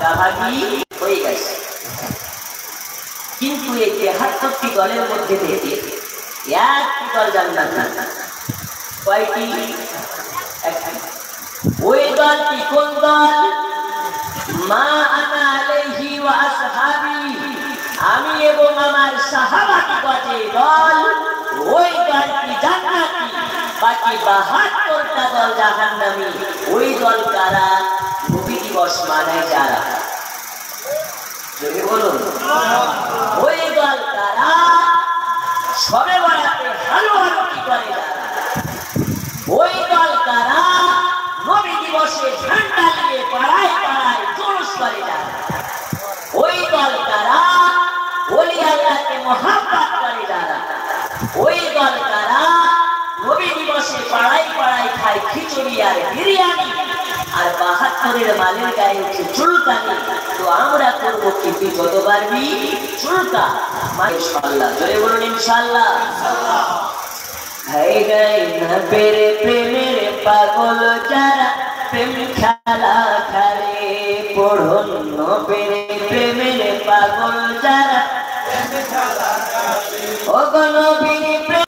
ভাগাভাগি হয়ে গেছে। কিন্তু এই ৭৩টি দলের মধ্যে থেকে একটি দল জান্নাত না। কয়টি? ওই দলটি কোন দল? মা আনা আলাইহি ওয়া আসহাবি, আমি এবং আমার সাহাবাগণের দল, ওই দলটি জান্নাতি। বাকি ৭২টা দল জাহান্নামী। ওই দল কারা? নবী দিবস মানায় যারা। যদি বলুন ওই দল কারা? সবে বরাতে হালুয়া রুটি করে যারা। ওই দল কারা? নবী দিবসে ঝান্ডা নিয়ে পাড়ায় পাড়ায় জোশ করে যারা। ওই দল কারা? ওলি আল্লাহকে মহব্বত করে যারা। ওই দল কারা? নবী দিবসে পাড়ায় পাড়ায় খায় খিচুড়ি আর বিরিয়ানি, আর ৭২-এর মালের গায়ে উঠে চুলকানি। তো আমরা করবো কি? তুই যত পারবি চুলকা। ইনশাআল্লাহ, জোরে বলুন ইনশাআল্লাহ। হাই গাই না পেরে প্রেমের পাগল যারা, প্রেম খেলা খেলে পড়ুন পেরে প্রেমের পাগল যারা। ও গো নবীর প্রেম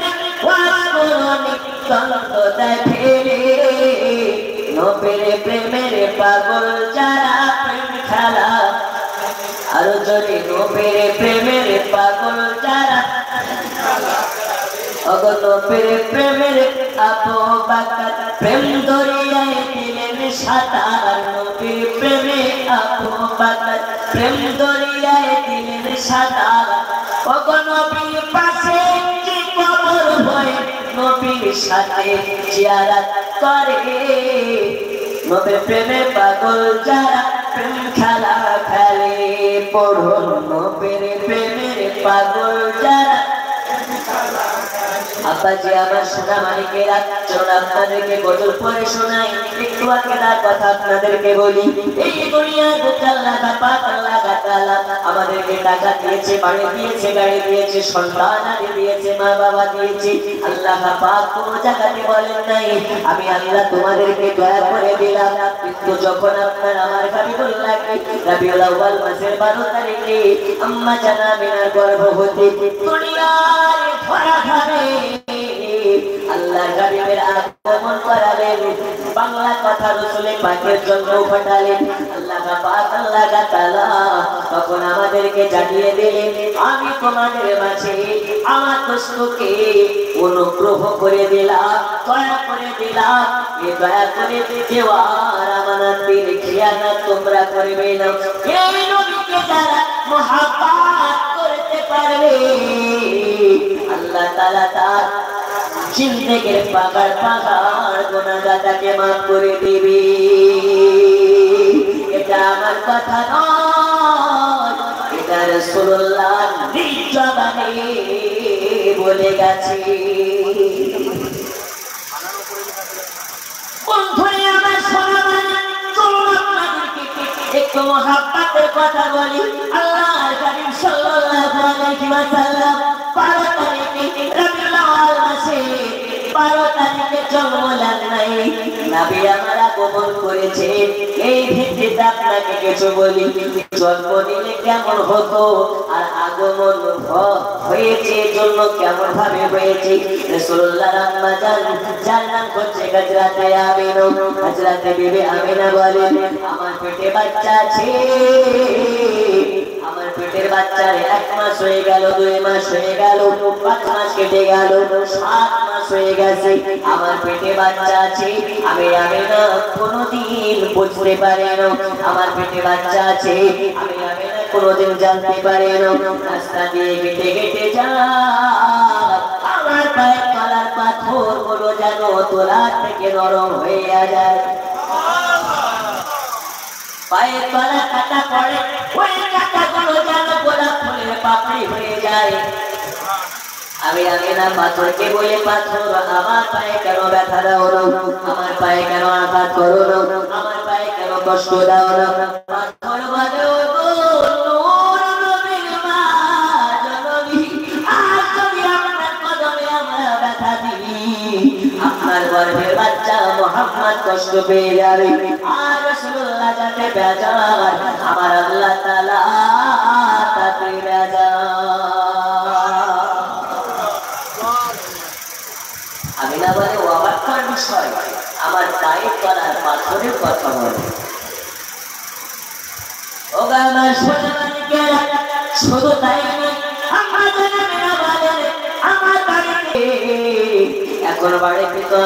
দেখে নবীর প্রেমের পাগল যারা, প্রেম খেলা। আরো জোরে নবীর প্রেমের পাগল যারা। নবীর প্রেমের আবু বকর প্রেম দরিয়ায় দিলেন সাঁতার। নবীর প্রেমে আবু বকর প্রেম দরিয়ায় দিলেন সাঁতার। নবীর পাশে কি কবর হয়ে নবীর সাথে জিয়ারত করে। নবীর প্রেমে পাগল যারা, প্রেম খেলা খেলে পড়ুন নবীর প্রেমের পাগল যারা। আব্বাজি আমার সোনা মালিকেরা, চলুন আপনাদেরকে গজল পড়ে শোনাই। একটু আকেদার কথা আপনাদেরকে বলি। এই দুনিয়া আল্লাহ পাক আল্লাহ তাআলা আমাদেরকে টাকা দিয়েছে, বাড়ি দিয়েছে, গাড়ি দিয়েছে, সন্তান আদি দিয়েছে, মা বাবা দিয়েছে। আল্লাহ পাক কোন জায়গাতে বলেন নাই আমি আল্লাহ তোমাদেরকে দয়া করে দিলাম। কিন্তু যখন আপনার আমার হাবিবুল্লাহ রবিউল আউয়াল মাসের 12 তারিখে আম্মা জানা মিনার গর্ভবতী দুনিয়ার ধরা ধারে আল্লাহর হাবিবের আগমন করালেন, বাংলা কথা রাসূল পাকের জন্য পাঠালেন আল্লাহ পাক আল্লাহ তাআলা। তখন আমাদেরকে জানিয়ে দিলেন আমি তোমাদের মাঝে আমার দোস্তকে অনুগ্রহ করে দিলাম, দয়া করে দিলাম। এই দয়া করে দেওয়ার আমানতের খেয়ানত তোমরা করবে না। এই নবীকে যারা মহব্বত করতে পারবে আল্লাহ তাআলা তার জিন্দেগির পাহাড় পাহাড় গুনাহগাতাকে মাফ করে দিবে। এটা আমার কথা নয়, এটা রাসূলুল্লাহ নিজ জবানে বলে গেছে। বন্ধুরে আমার সোনা মানে, চলুন আপনাদেরকে একটু মহব্বতের কথা বলি। আল্লাহর হাবিব সাল্লাল্লাহু আলাইহি ওয়াসাল্লাম 12 তারিখে রবিউল আউয়াল মাসে 12 তারিখে জন্মলাম নাই, নবী আমার আগমন করেছে। এই ভিত্তিতে আপনাকে কিছু বলি। জন্ম নিলে কেমন হতো আর আগমন হয়েছে জন্য কেমন ভাবে হয়েছে। রাসূলুল্লাহর আম্মা জান যার নাম হচ্ছে হযরতে আমিনা, হযরতে বিবি আমিনা বলেন আমার পেটে বাচ্চা আছে, আমার পেটের বাচ্চার 1 মাস হয়ে গেল, 2 মাস হয়ে গেল, 5 মাস কেটে গেল, 7 মাস হয়ে গেছে, আমার পেটে বাচ্চা আছে। আমি আমিনা কোনোদিন বুঝতে পারি না আমার পেটে বাচ্চা আছে। আমি আমিনা কোনোদিন জানতে পারি না। রাস্তা দিয়ে হেঁটে হেঁটে যায়, আমার পায়ের তলার পাথর গুলো যেন তোলার থেকে নরম হয়ে যায়। পায়ের তলা কাটা পড়ে, ওই কাটাগুলো যেন গোলাপ ফুলের পাপড়ি হয়ে যায়। আমি আমিনা পাথরকে বলে পাথর আমার পায়ে কেন ব্যথা দাও না, আমার পায়ে কেন আঘাত করো না, আমার পায়ে কেন কষ্ট দাও না। পাথর বলে ও নূর নবীর মা জননী, আজ যদি আপনার কদমে আমরা ব্যথা দিই আপনার গর্ভের বাচ্চা মুহাম্মদ কষ্ট পেয়ে যাবে। আর রাসূলুল্লাহ যাতে তাতে বেজার, আমার আল্লাহ তাআলা তাতে বেজার। আমি না বলে অবাক করার বিষয়, আমার পায়ের তলার পাথরের কথা বলে। ও আমার সোনামানিকেরা, শুধু তাই নয়, আমার জানাবেনা বলেন আমার বাড়িতে এখন বাড়িতে তো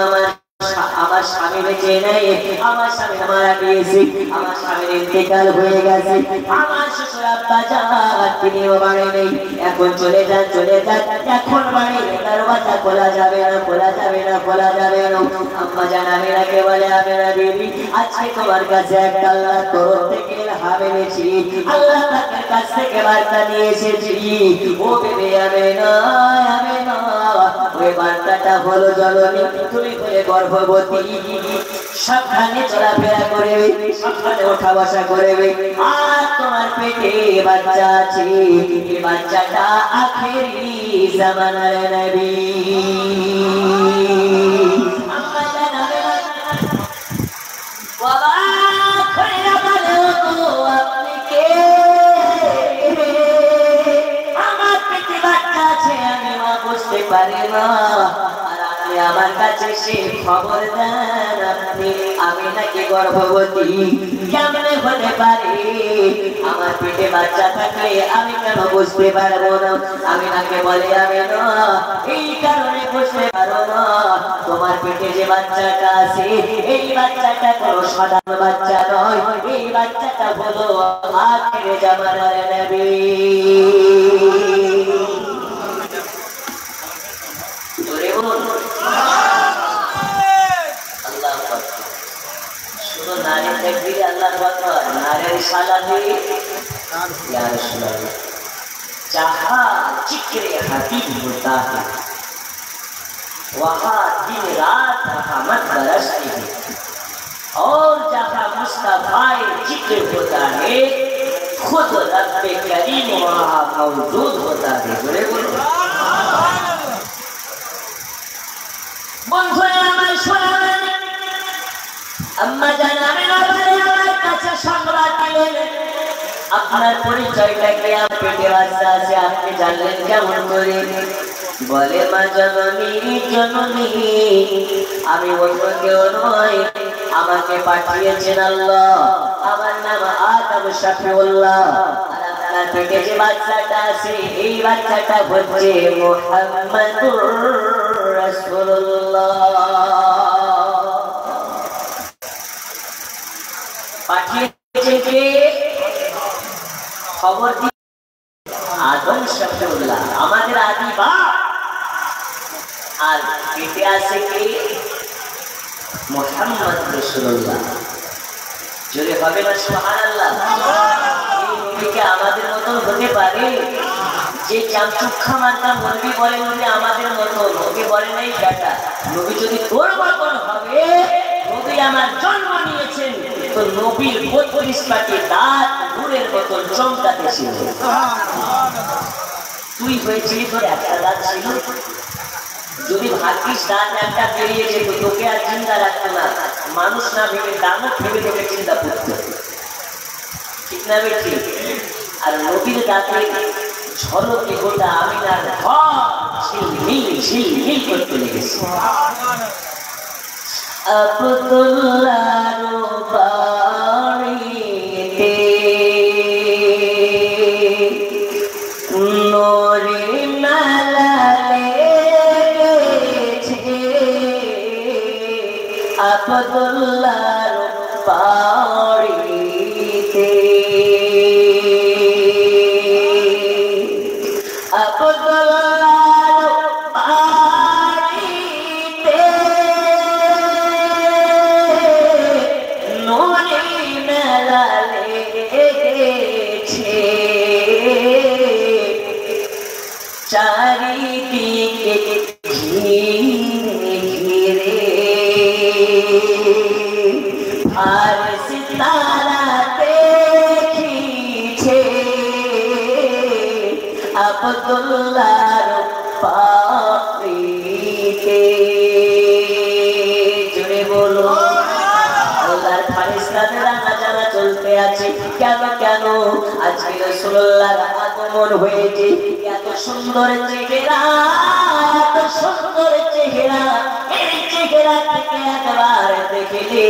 আমার স্বামী বেঁচে নেই, আমার স্বামী মারা গিয়েছে, আমার স্বামীর ইন্তেকাল হয়ে গেছে, আমার শ্বশুর আব্বা যান তিনিও বাড়ি নেই, এখন চলে যান এখন বাড়ির দরওয়াজা খোলা যাবে না, খোলা যাবে না, খোলা যাবে না। আম্মা জান আমিনাকে বলে, আমিনা বিবি আজকে তোমার কাছে একটা আল্লাহর তরফ থেকে ইলহাম এনেছি, আল্লাহ পাকের কাছ থেকে বার্তা নিয়ে এসেছি। ও বিবি আমিনা, আমিনা ওই বার্তাটা হলো জননী তুমি বলে গর্ভবতী, সাবধানে চলাফেরা করবে, সাবধানে ওঠা বসা করবে, আর তোমার পেটে বাচ্চা আছে, এই বাচ্চাটা আখেরি জামানার নবী। আম্মা জানাবে বাবা খোলা বলে গো আপনি কে, আমার পেটে বাচ্চা আছে আমি মা বুঝতে পারি না, আমার কাছে সে খবর দেন আপনি আমি নাকি গর্ভবতী, কেমনে হতে পারে, আমার পেটে বাচ্চা থাকলে আমি কেন বুঝতে পারবো না। আমি নাকি বলে আমি না এই কারণে বুঝতে পারো না, তোমার পেটে যে বাচ্চাটা আছে এই বাচ্চাটা কোনো সাধারণ বাচ্চা নয়, এই বাচ্চাটা হলো আখিরে জামানার নবী। শুধু নারী দেখবি আল্লাহ নারীর সালাহি जहाँ जिक्र हबीब होता है वहाँ दिन रात रहमत बरसती है, और जहाँ मुस्तफाए जिक्र होता है खुद रब्बे करीम वहाँ मौजूद होता है। बोले बोलो বন্ধুরা আমার শোনাবেন, আম্মা জানাবেন আমার কাছে সংবাদ দিলেন, আপনার পরিচয়টা কি, পেটে বাচ্চা আছে আপনি জানলেন কেমন করে? বলে মা জননী, জননী আমি অন্য কেউ নয়, আমাকে পাঠিয়েছেন আল্লাহ, আমার নাম আদম শফিউল্লাহ, আর আপনার পেটে যে বাচ্চাটা আছে এই বাচ্চাটা হচ্ছে মুহাম্মাদুর রাসূলুল্লাহ। পাঠিয়েছে কে? খবর দিয়ে আদম শফিউল্লাহ, আমাদের আদি বাপ, আর পেটে আছে কে? মুহাম্মদ রাসূলুল্লাহ। জোরে হবে না সুবহানাল্লাহ? এই নবীকে আমাদের মতন হতে পারে? যে চামচুক্ষা মার্কা নবী বলে নবী আমাদের মতো, নবী বলে নাই বেটা নবী যদি তোর মতন হবে, নবী আমার জন্ম নিয়েছেন তো নবীর 32 পাটি দাঁত নূরের মতন চমকাতেছিল, তুই হয়েছিলি তোর একটা দাঁত ছিল, যদি ভাগ্যিস দাঁত একটা বেরিয়ে যেত তোকে আর চিন্তা রাখতো না, মানুষ না ভেবে দানব ভেবে তোকে চিন্তা করতো, ঠিক না বেঠি? আর নবীর দাঁতে ঝলকে গোটা আমিনার ঘর ঝিলমিল ঝিলমিল করতে লেগেছে। আব্দুল্লাহর বাড়িতে নূরে মালা লেগেছে, আব্দুল্লাহর বাড়িতে চারিদিকে ঘিরে ঘিরে আর সিতারা দেখিছে আব্দুল্লাহর পাপড়িতে। জোরে বলো আল্লাহর ফেরেশতারা যারা চলতে আছে। কেন কেন? আজকে রাসূলুল্লাহর আগমন হয়েছে। এত সুন্দর চেহারা, এত সুন্দর চেহারা, এই চেহারা থেকে একবার দেখলে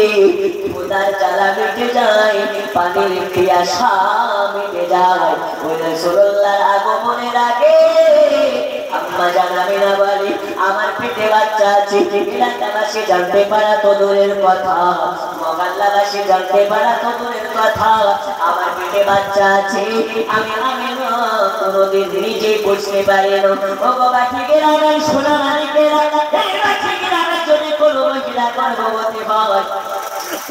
খোদার জ্বালা মিটে যায়, পানির পিয়াসা মিটে যায়। ওই রাসূলুল্লাহর আগমনের আগে আম্মা জানাবে না বলে আমার পেটে বাচ্চা আছে। এলাকাবাসী জানতে পারা তো দূরের কথা, মহল্লাবাসী জানতে পারা তো দূরের কথা, আমার পেটে বাচ্চা আছে আমি কোনোদিন নিজে বুঝতে পারি না। ও বাবা ঠিকের আমার সোনা মালিকের ঠিকের আমার জন্য কোনো মহিলা গর্ভবতী হয়,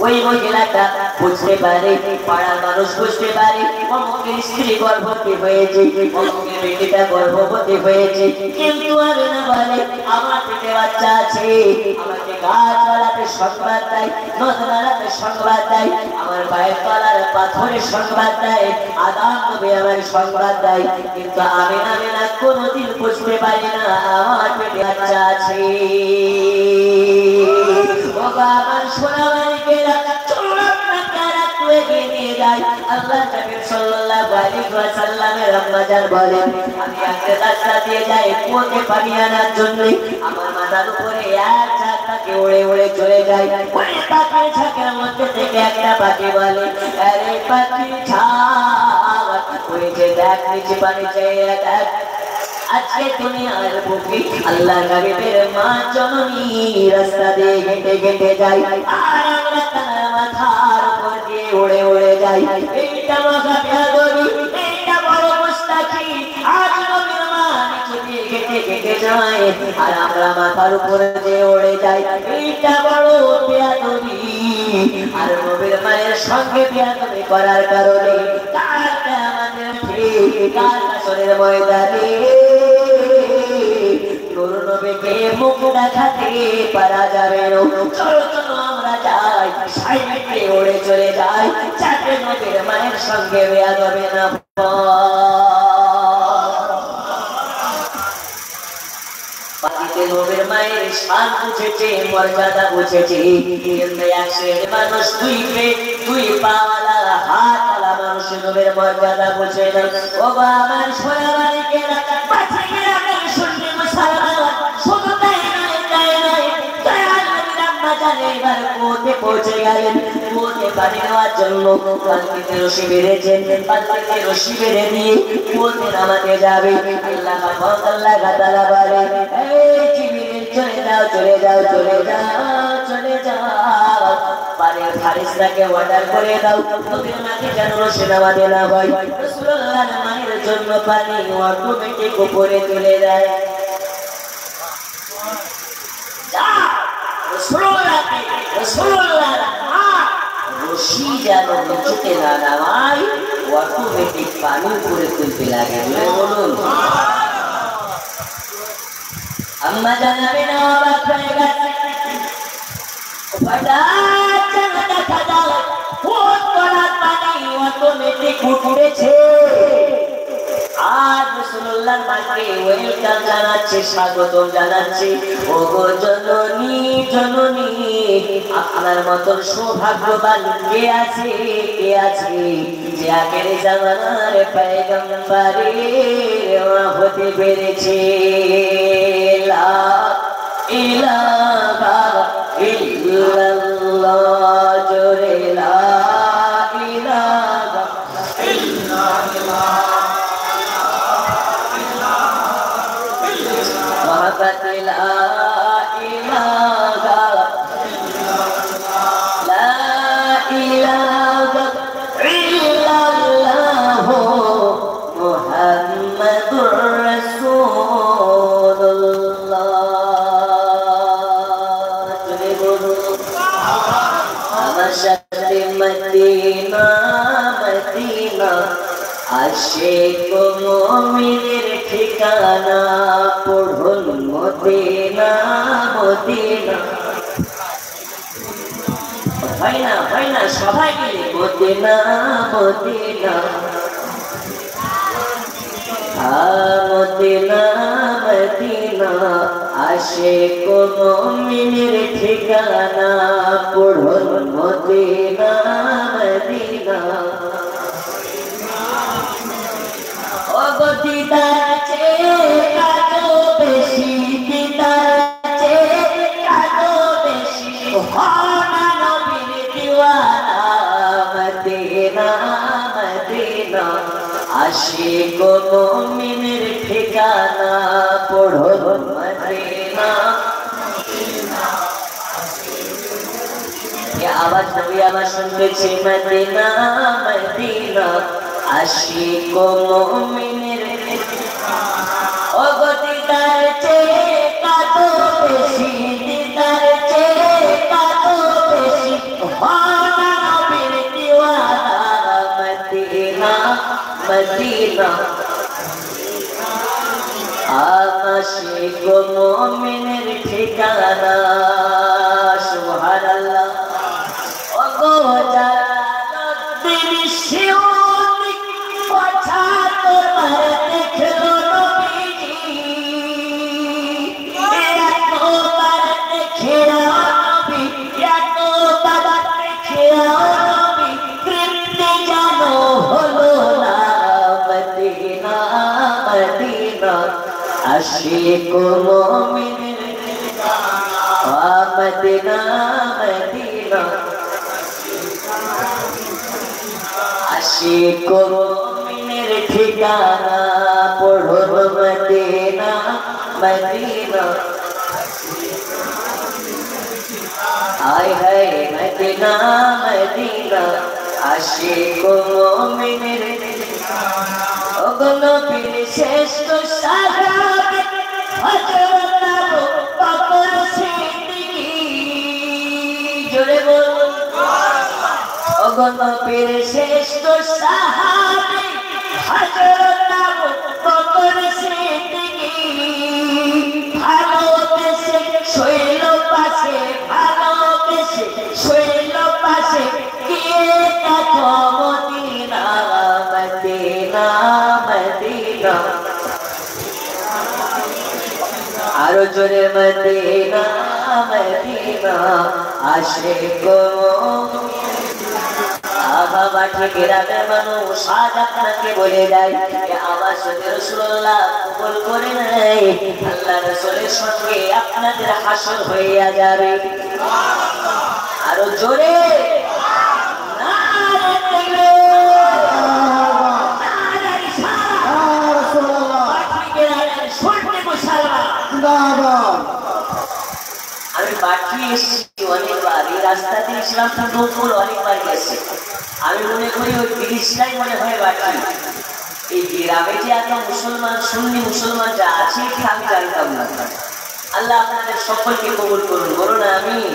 ওই মহিলাটা বুঝতে পারে, পাড়ার মানুষ বুঝতে পারে অমুকের স্ত্রী গর্ভবতী হয়েছে, অমুকের বেটিটা গর্ভবতী হয়েছে। কিন্তু আমি না বলে আমার পেটে বাচ্চা আছে, আমাকে গাছপালাতে সংবাদ দেয়, নদনালাতে সংবাদ দেয়, আমার পায়ের তলার পাথরের সংবাদ দেয়, আদাম নবী আমার সংবাদ দেয়। কিন্তু আমি না কোনোদিন বুঝতে পারি না আমার পেটে বাচ্চা আছে। বাবা আমার সোনা মালিকেরা চলো আপনারা এগিয়ে নিয়ে যাই। আল্লাহ নবী সাল্লাল্লাহু আলাইহি ওয়াসাল্লামের আম্মা জান বলেন আমি একটা রাস্তা দিয়ে যাই কুয়োতে পানি আনার জন্য, আমার মাথার উপরে এক ঝাঁক পাখি উড়ে উড়ে চলে যায়। ওই পাখির ঝাঁকের মধ্যে থেকে একটা পাখি বলে আরে পাখি ঝাঁক ওই যে দেখ নিচে পানি চেয়ে দেখ, আজকে দুনিয়ার বুকে আল্লাহ নবীর মা জননী রাস্তা দিয়ে হেঁটে হেঁটে যায়, আর আমরা তার মাথার উপর দিয়ে উড়ে উড়ে যাই। এইটা মহা বেয়াদবি, এইটা বড় মুস্তাকি। আজ নবীর মা নিচে দিয়ে হেঁটে হেঁটে যায় আর আমরা মাথার উপর দিয়ে উড়ে যাই, এইটা বড় বেয়াদবি। আর নবীর মায়ের সঙ্গে বেয়াদবি করার কারণে কাল কিয়ামতের ঠিক কাল হাসরের ময়দানে নবীকে মুখ দেখাতে পারা যাবে না। চলো চলো আমরা যাই, সাইডে উড়ে চলে যাই, যাতে নবীর মায়ের সঙ্গে বেয়াদবি না। পাখিতে নবীর মায়ের শান বুঝেছে, মর্যাদা বুঝেছে, কিন্তু এক শ্রেণীর মানুষ দুই পাওয়ালা হাতওয়ালা মানুষ নবীর মর্যাদা বুঝে না। ও বাবা আমার সোনা মালিকেরা পাখিরা শুনলে মুসলমান শুধু তাই নয় দয়াল নবীর আম্মা জান এবার কুয়োতে পৌঁছে গেলেন। কুয়োতে পানি নেওয়ার জন্য পাখিতে রশি বেঁধেছেন, পাখিতে রশি বেঁধে দিয়ে কুয়োতে নামাতে যাবে। আল্লাহ তাআলা বলে এই জিবরিল চলে যাও চলে যাও চলে যাও চলে যাও, পানির ফারিস্তাকে অর্ডার করে দাও নবীর মাকে যেন রশি নামাতে না হয়। রাসূলুল্লাহর মায়ের জন্য পানি অটোমেটিক উপরে চলে যায়। রাসূলুল্লাহর মা রশি যেন নিচুতে না নামায়, অটোমেটিক পানি উপরে তুলতে লাগে। বলুন আম্মা জানাবে না অবাক হয়ে গেছে, হঠাৎ দেখা যায় ফুট করার পানি অটোমেটিক উঠেছে। আর রাসূলুল্লাহর মাকে ওয়েলকাম জানাচ্ছে, স্বাগতম জানাচ্ছে। ওগো জননী জননী, আপনার মতন সৌভাগ্যবান কে আছে কে আছে যে আগের জামানার পয়গম্বরে হতে পেরেছে। লা ইলাহা ইল্লাল্লাহ, জোরে লা ইলাহা ইল্লাল্লাহ। মদিনা মদিনা আশিক মুমিনের ঠিকানা, পড়ুন মদিনা মদিনা। হয় না সবাই মিলে মদিনা মদিনা, মদিনা মদিনা আশিক মুমিনের ঠিকানা, পড়ুন মদিনা মদিনা। মদিনা মদিনা আশিক মুমিনের ঠিকানা পড়ো মদিনা ये आवाज नबी आवाज सुनते छे मदीना मदीना आशिक मुमिनेर ओ गो दीदार चे कातो बेशी दीदार चे कातो बेशी हाना नबीर दीवाना मदीना मदीना आशिक मुमिनेर ठिकाना सुबहानाल्लाह आशिक मोमिन मदीना मदीना आशिक मोमिनेर ठिकाना पढ़ो मदीना मदीना आय है मदीना मदीना आशिक मोमिनेर नबीर श्रेष्ठ साहाबी हजरत अबू बकर सिद्दीक जोरे बोल नबीर श्रेष्ठ साहाबी हजरत अबू बकर सिद्दीक ভালোবেসে শৈল পাশে ভালোবেসে শৈল পাশে গিয়ে দেখো মদিনা মদিনা मदीना आरो जोरे मदीना मदीना आशिक आबा बाठी ग्रामेर मानुष आज आपनाके बोले যায় যে আমার সাথে রাসূলুল্লাহ কবুল করে নাই আল্লাহ রাসূলের সঙ্গে আপনাদের হাসর হইয়া যাবে সুবহানাল্লাহ আরো জোরে আমি বাকি এসেছি অনেকবার এই রাস্তা দিয়ে ইসলামপুর নৌপুর অনেকবার গেছি আমি মনে করি ওই ব্রিজটাই মনে হয় বাকি এই গ্রামে যে এত মুসলমান সুন্নি মুসলমান যা আছে আমি জানতাম না আল্লাহ আপনাদের সকলকে কবুল করুন বলুন আমিন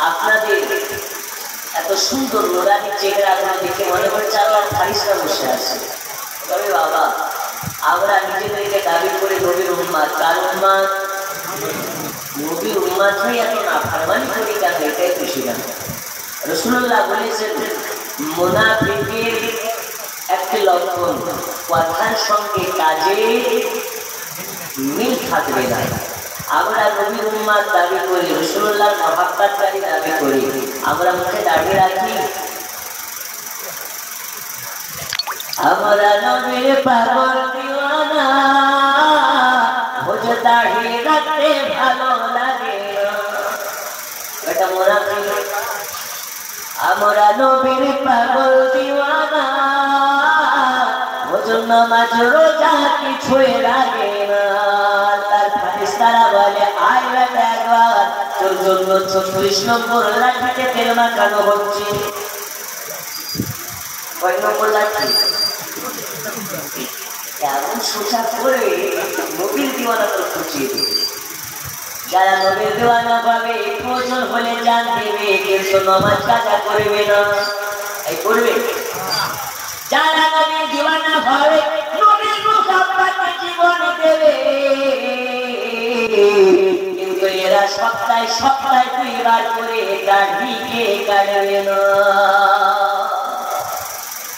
আপনাদের এত সুন্দর নুরানি চেহারাগুলো দেখে মনে হচ্ছে আল্লাহর ফারিস্তা বসে আছে তবে বাবা আমরা নিজেদেরকে দাবি করে নবীর উম্মত কার উম্মত নবীর উম্মত হয়ে এত নাফরমানি করি কেন এটাই খুশি না রাসূলুল্লাহ বলেছেন মুনাফিকের একটি লক্ষণ কথার সঙ্গে কাজে মিল থাকবে না আমরা নবীর উম্মত দাবি করি রাসূলুল্লাহর মহব্বতকারী দাবি করি আমরা মুখে দাঁড়িয়ে রাখি हमरा नबीर पागल दीवाना मुझे दाढ़ी रखते भालो लागे बेटा मुनाफिक हमरा नबीर पागल दीवाना मुझे नमाज रोजा কিছুই লাগে না আল্লাহর ফেরেশতারা বলে আয় বেটা একবার তোর জন্য 36 নম্বর লাঠিতে তেল মাখানো হচ্ছে কয় নম্বর লাঠি এমন সোজা করে নবীর দিওয়ানা তো খুঁজিয়ে দেবে যারা নবীর দিওয়ানা পাবে প্রয়োজন হলে জান দেবে কিন্তু নামাজ কাজা করবে না এই করবে যারা নবীর দিওয়ানা হবে নবীর মুহাব্বতে জীবন দেবে কিন্তু এরা সপ্তাহে সপ্তাহে 2 বার করে দাড়িকে কাটবে না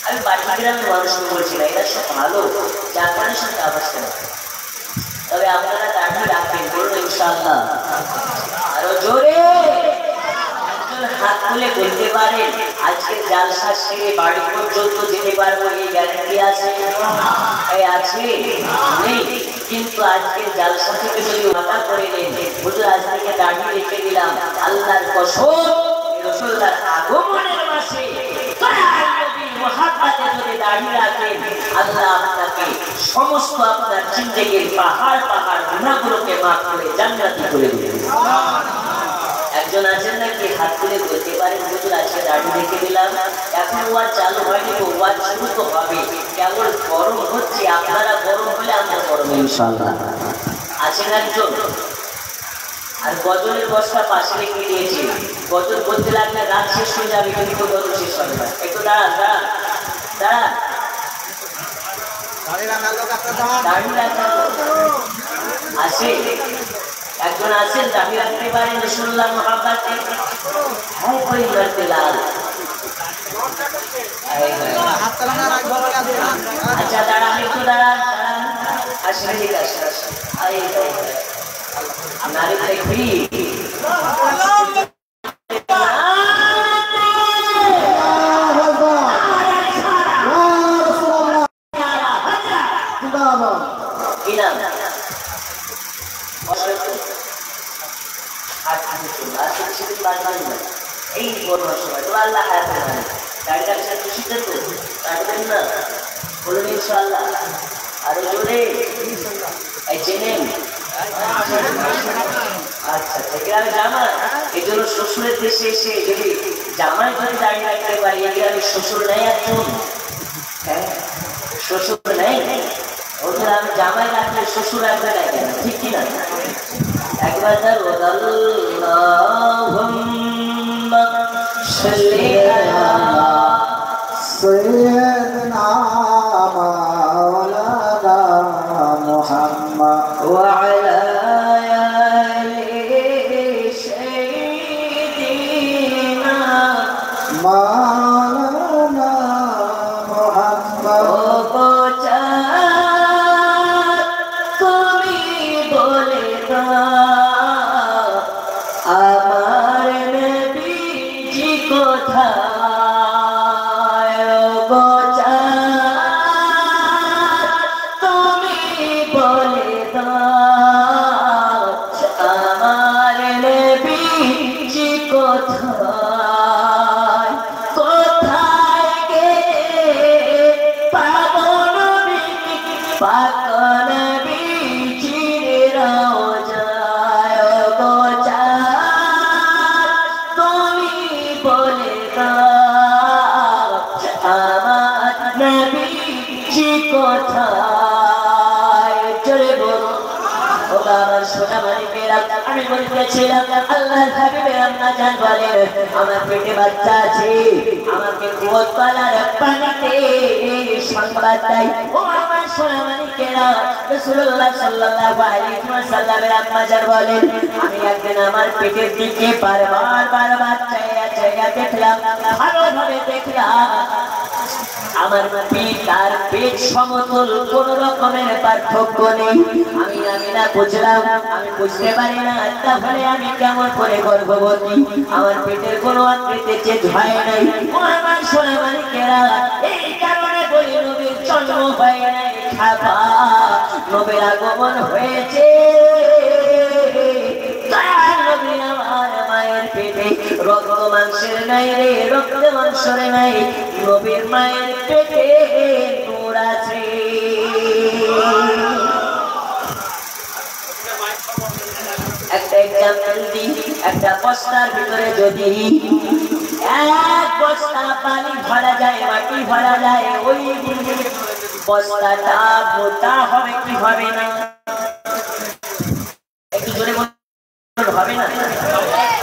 আমি বাড়িগ্রামের মানুষকে বলছিলাম এরা সব ভালো জাপানের সাথে আবাস করে তবে আপনারা দাঁড়িয়ে রাখবেন বলুন ইনশাআল্লাহ আরো জোরে একজন হাত তুলে বলতে পারেন আজকে জালসা সেরে বাড়ি পর্যন্ত যেতে পারবো এই গ্যারান্টি আছে এই আছে নেই কিন্তু আজকে জালসা থেকে যদি ওয়াদা করে নেন হুজুর আজ থেকে দাঁড়িয়ে রেখে দিলাম আল্লাহর কসম রাসূলুল্লাহর আগমনের মাসে দাড়ি রাখেন, আল্লাহ আপনাকে সমস্ত আপনার জিন্দেগির পাহাড় পাহাড় গুনাহগুলোকে মাফ করে জান্নাতি করে দিবেন। একজন আছেন নাকি হাত তুলে বলতে পারেন হুজুর আজকে দাড়ি রেখে দিলাম, এখন ওয়াজ চালু হয়নি তো ওয়াজ শুরু তো হবে, কেমন গরম হচ্ছে, আপনারা গরম হলে আমরা গরম ইনশাআল্লাহ। আছেন একজন? আর গজলের বস্তা পাশে রেখে দিয়েছে, গজল বলতে লাগলে রাত শেষ হয়ে যাবে কিন্তু গজল শেষ হবে না। একটু দাঁড়ান দাঁড়ান দাঁড়ান, দাড়ি রাখা আছে একজন আছেন দাবি রাখতে পারেন রাসূলুল্লাহ মুহাব্বতে হ্যাঁ কোই করতে লাল। আচ্ছা দাঁড়ান একটু দাঁড়ান দাঁড়ান, আসলে ঠিক আছে আই নারী দেখবি এই গরমের সময় তো আল্লাহ গাড়ি গাড়ি খুশিতে তো কাটবেন না বলুন ইনশাআল্লাহ। আরো জোরে এই চেনেন? আচ্ছা গ্রামে জামা, এই জন্য শ্বশুরের দেশে এসে যদি জামাই যদি দাঁড়িয়ে রাখতে পারি, এই গ্রামে শ্বশুর নেই একজন, হ্যাঁ শ্বশুর নেই, ওদের আমি জামাই রাখলে শ্বশুর রাখবে না কেন, ঠিক কিনা? একবার তার আল্লাহুম্মা সাল্লি আলা সাইয়্যিদিনা মাওলানা মুহাম্মদ ওয়া আলা আলি সাইয়্যিদিনা মাওলানা মুহাম্মদ। আমার নবীজি কোথায় গোচা তুমি বলে দাও, আমার নবীজি কোথায় কোথায় গে পাবো নবী পাক নবীজির রওজায় গোচা তুমি বলে দাও, আমার নবীজি কোথায়। চলে বলো ও আমার সোনা মানিকেরা, আমি বলতেছিলাম আল্লাহর হাবিবের আম্মা জান বলেন আমার পেটে বাচ্চা আছে, আমাকে কুয়ার পানিতে সংবাদ দেয় ও আমার সোনা মানিকেরা। রাসূলুল্লাহ সাল্লাল্লাহু আলাইহি ওয়াসাল্লামের আম্মা জান বলেন আমি একদিন আমার পেটের দিকে বারবার বারবার চাইয়া দেখলাম, ভালোভাবে দেখলাম আমার পেট আর পেট সমতল, কোন রকমের পার্থক্য নেই। আমি না বুঝলাম, আমি বুঝতে পারি না তাহলে আমি কেমন করে গর্ভবতী, আমার পেটের কোনো আকৃতি চেঞ্জ হয় নাই। ও আমার সোনা মানিকেরা, এই কারণে বলি নবীর জন্ম হয় নাই, খাবা নবীর আগমন হয়েছে। নবী আমার মায়ের পেটে রক্ত মাংসের নাই রে, রক্ত মাংসের নাই, নবীর মায়ের পেটে নূর আছে। একটা এক্সাম্পল দিই, একটা বস্তার ভিতরে যদি এক বস্তা পানি ভরা যায়, মাটি ভরা যায়, ওই বস্তাটা মোটা হবে কি হবে না? একটু জোরে হবে না?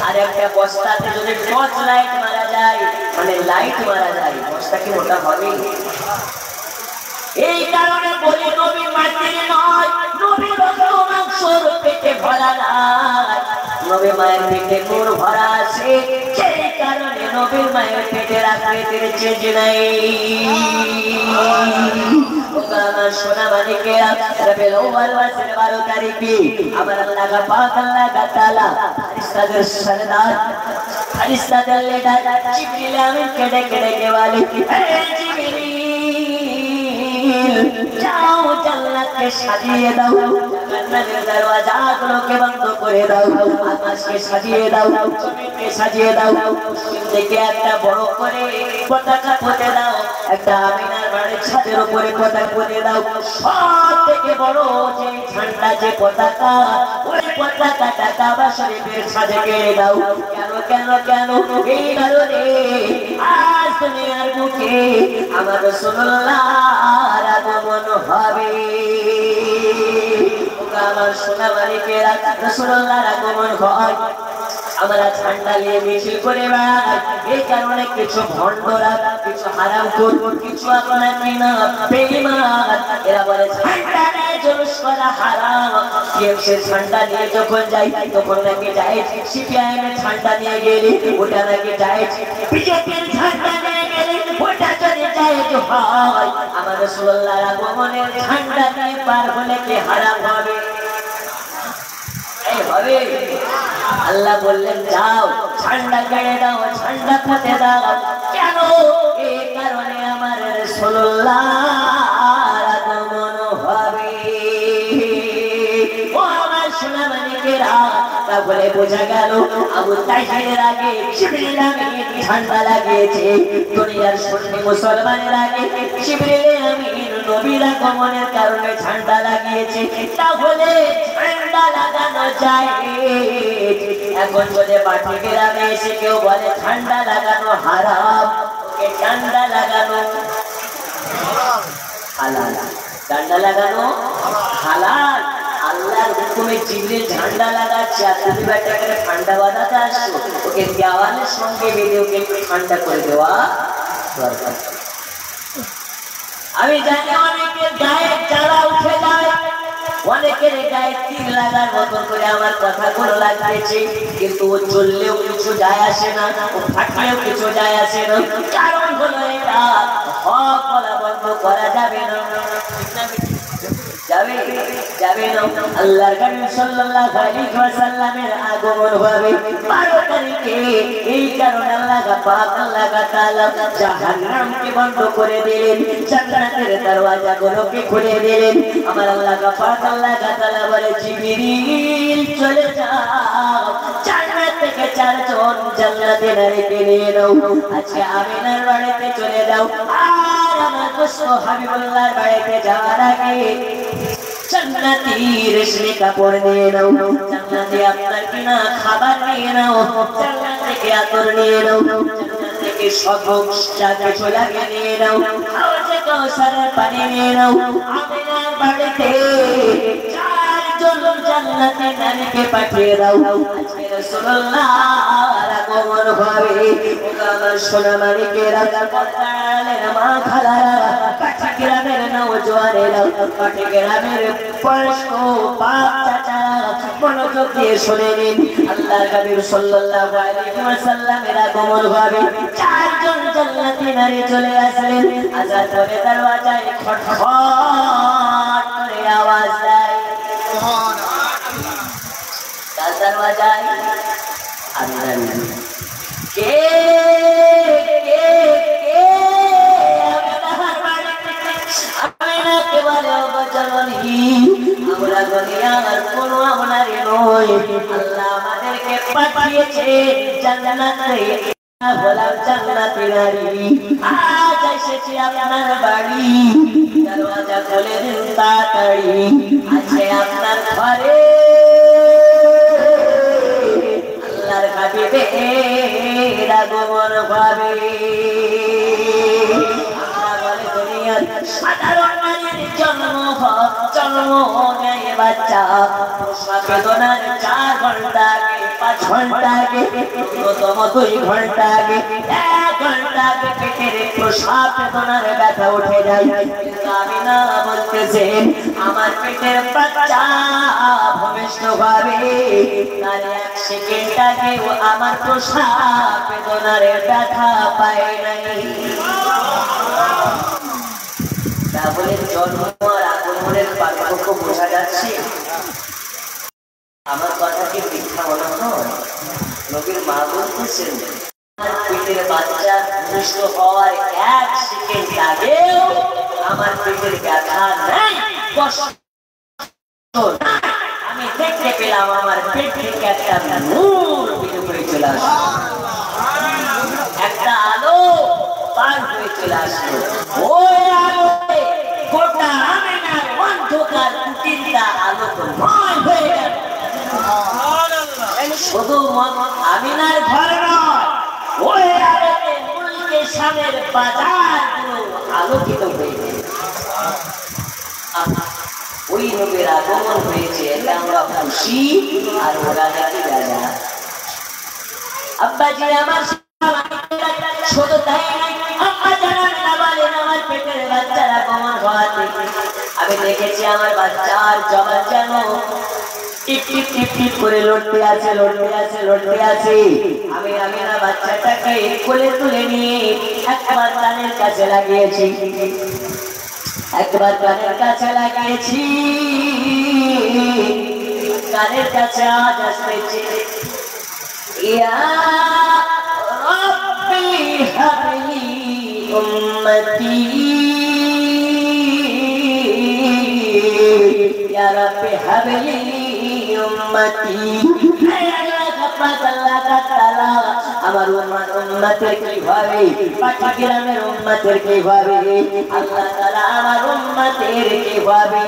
আর একটা বস্তাতে যদি টর্চ লাইট মারা যায়, মানে লাইট মারা যায়, বস্তা কি মোটা হবে? এই কারণে বলি নবী মাটির নয়, নবী রক্ত মাংসের পেটে ভরা নাই, নবী মায়ের পেটে নূর ভরা আছে। সেই কারণে নবীর মায়ের পেটের আকৃতির চেঞ্জ নাই। আমার সোনা মানিকেরা, রবিউল আউয়াল মাসের 12 তারিখে আমার আল্লাহ পাক আল্লাহ তাআলা ফেরেশতাদের সরদার, ফেরেশতাদের লিডার জিবরিল আমিনকে ডেকে ডেকে বলে, হে জিবরিল যাও জান্নাতকে সাজিয়ে দাও, জান্নাতের দরওয়াজাগুলোকে বন্ধ করে দাও, আকাশকে সাজিয়ে দাও, জমিনকে সাজিয়ে দাও, দেখে একটা বড় করে পতাকা পুঁতে দাও, একটা আমিনার বাড়ি ছাদের উপরে পতাকা করে দাও। সব থেকে বড় যে ঝান্ডা যে পতাকা, ওই পতাকাটা কাবা শরীফের ছাদে গেড়ে দাও। কেন কেন কেন? এই কারণে আজ দুনিয়ার বুকে আমার রাসূলুল্লাহর আগমন হবে। আমার সোনা মালিকেরা, রাসূলুল্লাহর আগমন হয়, আমরা ঠান্ডা নিয়ে মিছিল করে বেড়াই। এই কারণে কিছু ভণ্ডরা, কিছু হারামখোর, কিছু আপনার কিনা বেঈমান, এরা বলে ঠান্ডা নিয়ে জলুস করা হারাম। কেউ সে ঠান্ডা নিয়ে যখন যায় তখন নাকি যায় সিপিআইএম এর ঠান্ডা নিয়ে গেলে ওটা নাকি যায়, বিজেপির ঠান্ডা নিয়ে গেলে ওটা যদি যায় তো হয়। আমার রাসূলুল্লাহর আগমনের ঠান্ডা নিয়ে পার হলে কি হারাম হবে? এই হবে? আল্লাহ বললেন যাও ঠান্ডা কেড়ে দাও, ঠান্ডা খেতে দাও। কেন? এই কারণে আমার রাসূলুল্লাহর আগমন হবে। ও আমার সোনা মানিকেরা, তাহলে বোঝা গেল আবু তাহেরের আগে জিবরিল আমিন ঠান্ডা লাগিয়েছে। দুনিয়ার সুন্নি মুসলমানের আগে জিবরিল আমিন নবীর আগমনের কারণে ঠান্ডা লাগিয়েছে। তাহলে ঠান্ডা লাগানো যায়। এখন বলে বাটি গ্রামে এসে কেউ বলে ঠান্ডা লাগানো হারাম, ওকে ঠান্ডা লাগানো হালাল। ঠান্ডা লাগানো হালাল। আল্লাহর হুকুমে জিবরিল ঠান্ডা লাগাচ্ছে, আর তুমি বেটা করে ঠান্ডা বাঁধাতে আসছো। ওকে দেওয়ালের সঙ্গে বেঁধে ওকে একটু ঠান্ডা করে দেওয়া দরকার। আমি জানি অনেকের গায়ে জ্বালা উঠে যায়, অনেকের গায়ে তীর লাগার মতো করে আমার কথাগুলো লাগতেছে, কিন্তু ও চললেও কিছু যায় আসে না, ও ফাটলেও কিছু যায় আসে না। কারণ হলো এটা হক বলা বন্ধ করা যাবে না। যাবে যাবে না। আল্লাহর নবী সাল্লাল্লাহু আলাইহি ওয়াসাল্লামের আগমন হবে 12 তারিখে। এই কারণে আল্লাহ পাক আল্লাহ তাআলা জাহান্নামকে বন্ধ করে দিলেন, জান্নাতের দরওয়াজাগুলোকে খুলে দিলেন। আমার আল্লাহ পাক আল্লাহ তাআলা বলে জিবরিল চলে যাও, জান্নাত থেকে 4 জন জান্নাতে রেখে নিয়ে নাও। আজকে আমিনার বাড়িতে চলে যাও, আর আমার দোস্ত হাবিবুল্লাহর বাড়িতে যাওয়ার আগে জান্নাতি রেশমি কাপড় নিয়ে নাও, জান্নাতে আপনার কিনা খাবার নিয়ে নাও, জান্নাত থেকে আতর নিয়ে নাও, জান্নাত থেকে সবক যা কিছু লাগে নিয়ে নাও, হাওজে কাউসারের পানি নিয়ে নাও। আমিনার বাড়িতে 4 জন জান্নাতে নারীকে পাঠিয়ে দাও। আজকে রাসূলুল্লাহর আগমন হবে। আমার সোনা মানিকেরা, পর্দালের মা খালারা, পাটগ্রামের নওজোয়ানেরা, পাটগ্রামের বয়স্ক বাপ চাচারা, মনোযোগ দিয়ে শুনে নিন। আল্লাহর নবী সাল্লাল্লাহু আলাইহি ওয়াসাল্লামের আগমন হবে। 4 জন জান্নাতি নারী চলে আসলেন। আজান পরে দরওয়াজায় খটখট করে আওয়াজ দেয়। কার দরওয়াজায়? আল্লাহর নবী। কে কে কে? আমিনাকে বলে ও জননী, আমরা দুনিয়ার কোনো আমলারি নই, আল্লাহ আমাদেরকে পাঠিয়েছে জান্নাতে বলার জান্নাতি নারী। আজ এসেছি আপনার বাড়ি, দরওয়াজা খুলে দিন তাড়াতাড়ি। আছে আপনার ঘরে আল্লাহর হাবিবের আগমন হবে। সাধারণ নারীর জন্ম নেয় বাচ্চা, প্রসব বেদনার 4 ঘন্টা আগে, 5 ঘন্টা আগে, প্রথম 2 ঘন্টা আগে, 1 ঘন্টা আগে পেটের প্রসব বেদনার ব্যথা উঠে যায়। আমিনা বলতেছেন আমার পেটের বাচ্চা ভূমিষ্ঠ হবে, তার 1 সেকেন্ড আগে আমার প্রসব বেদনার ব্যথা পায় নাই। তাহলে জন্ম আর আগমনের পার্থক্য বোঝা যাচ্ছে। আমার কথা কি মিথ্যা মনে হয়? নবীর মা বলতেছেন পেটের বাচ্চা ভূমিষ্ঠ হওয়ার 1 সেকেন্ড আগেও আমার পেটের ব্যথা নাই, কষ্ট নাই। আমি দেখতে পেলাম আমার পেট থেকে একটা নূর বের হয়ে চলে আসলো, একটা আলো পার হয়ে চলে আসলো। ওই আলো জান্নাতময় হয়ে গেল। শুধু আমিনার ঘর নয়, ওই আলোতে মুলকে শামের বাজারগুলো আলোকিত হয়ে গেল। ওই নবীর আগমন হয়েছে, এটা আমরা খুশি, আর ওরা নাকি রাজা। আব্বাজি আমার শুধু তাই নয়, আম্মা জানান না বলেন আমার পেটের বাচ্চার আগমন হওয়াতে আমি দেখেছি আমার বাচ্চার জবান যেন টিপ টিপ টিপ টিপ করে লড়তে আছে, লড়তে আছে, লড়তে আছে। আমি না বাচ্চাটাকে কোলে তুলে নিয়ে একবার কানের কাছে লাগিয়েছি, একবার কানের কাছে লাগিয়েছি, কানের কাছে আওয়াজ আসতেছে, ইয়া রাব্বি হাবলি উম্মতি, ইয়া রাব্বি হাবলি উম্মতি। আমার উম্মতের কিভাবে, পাখি গ্রামের উম্মতের কিভাবে, আল্লাহ তাআলা আমার উম্মতের কিভাবে,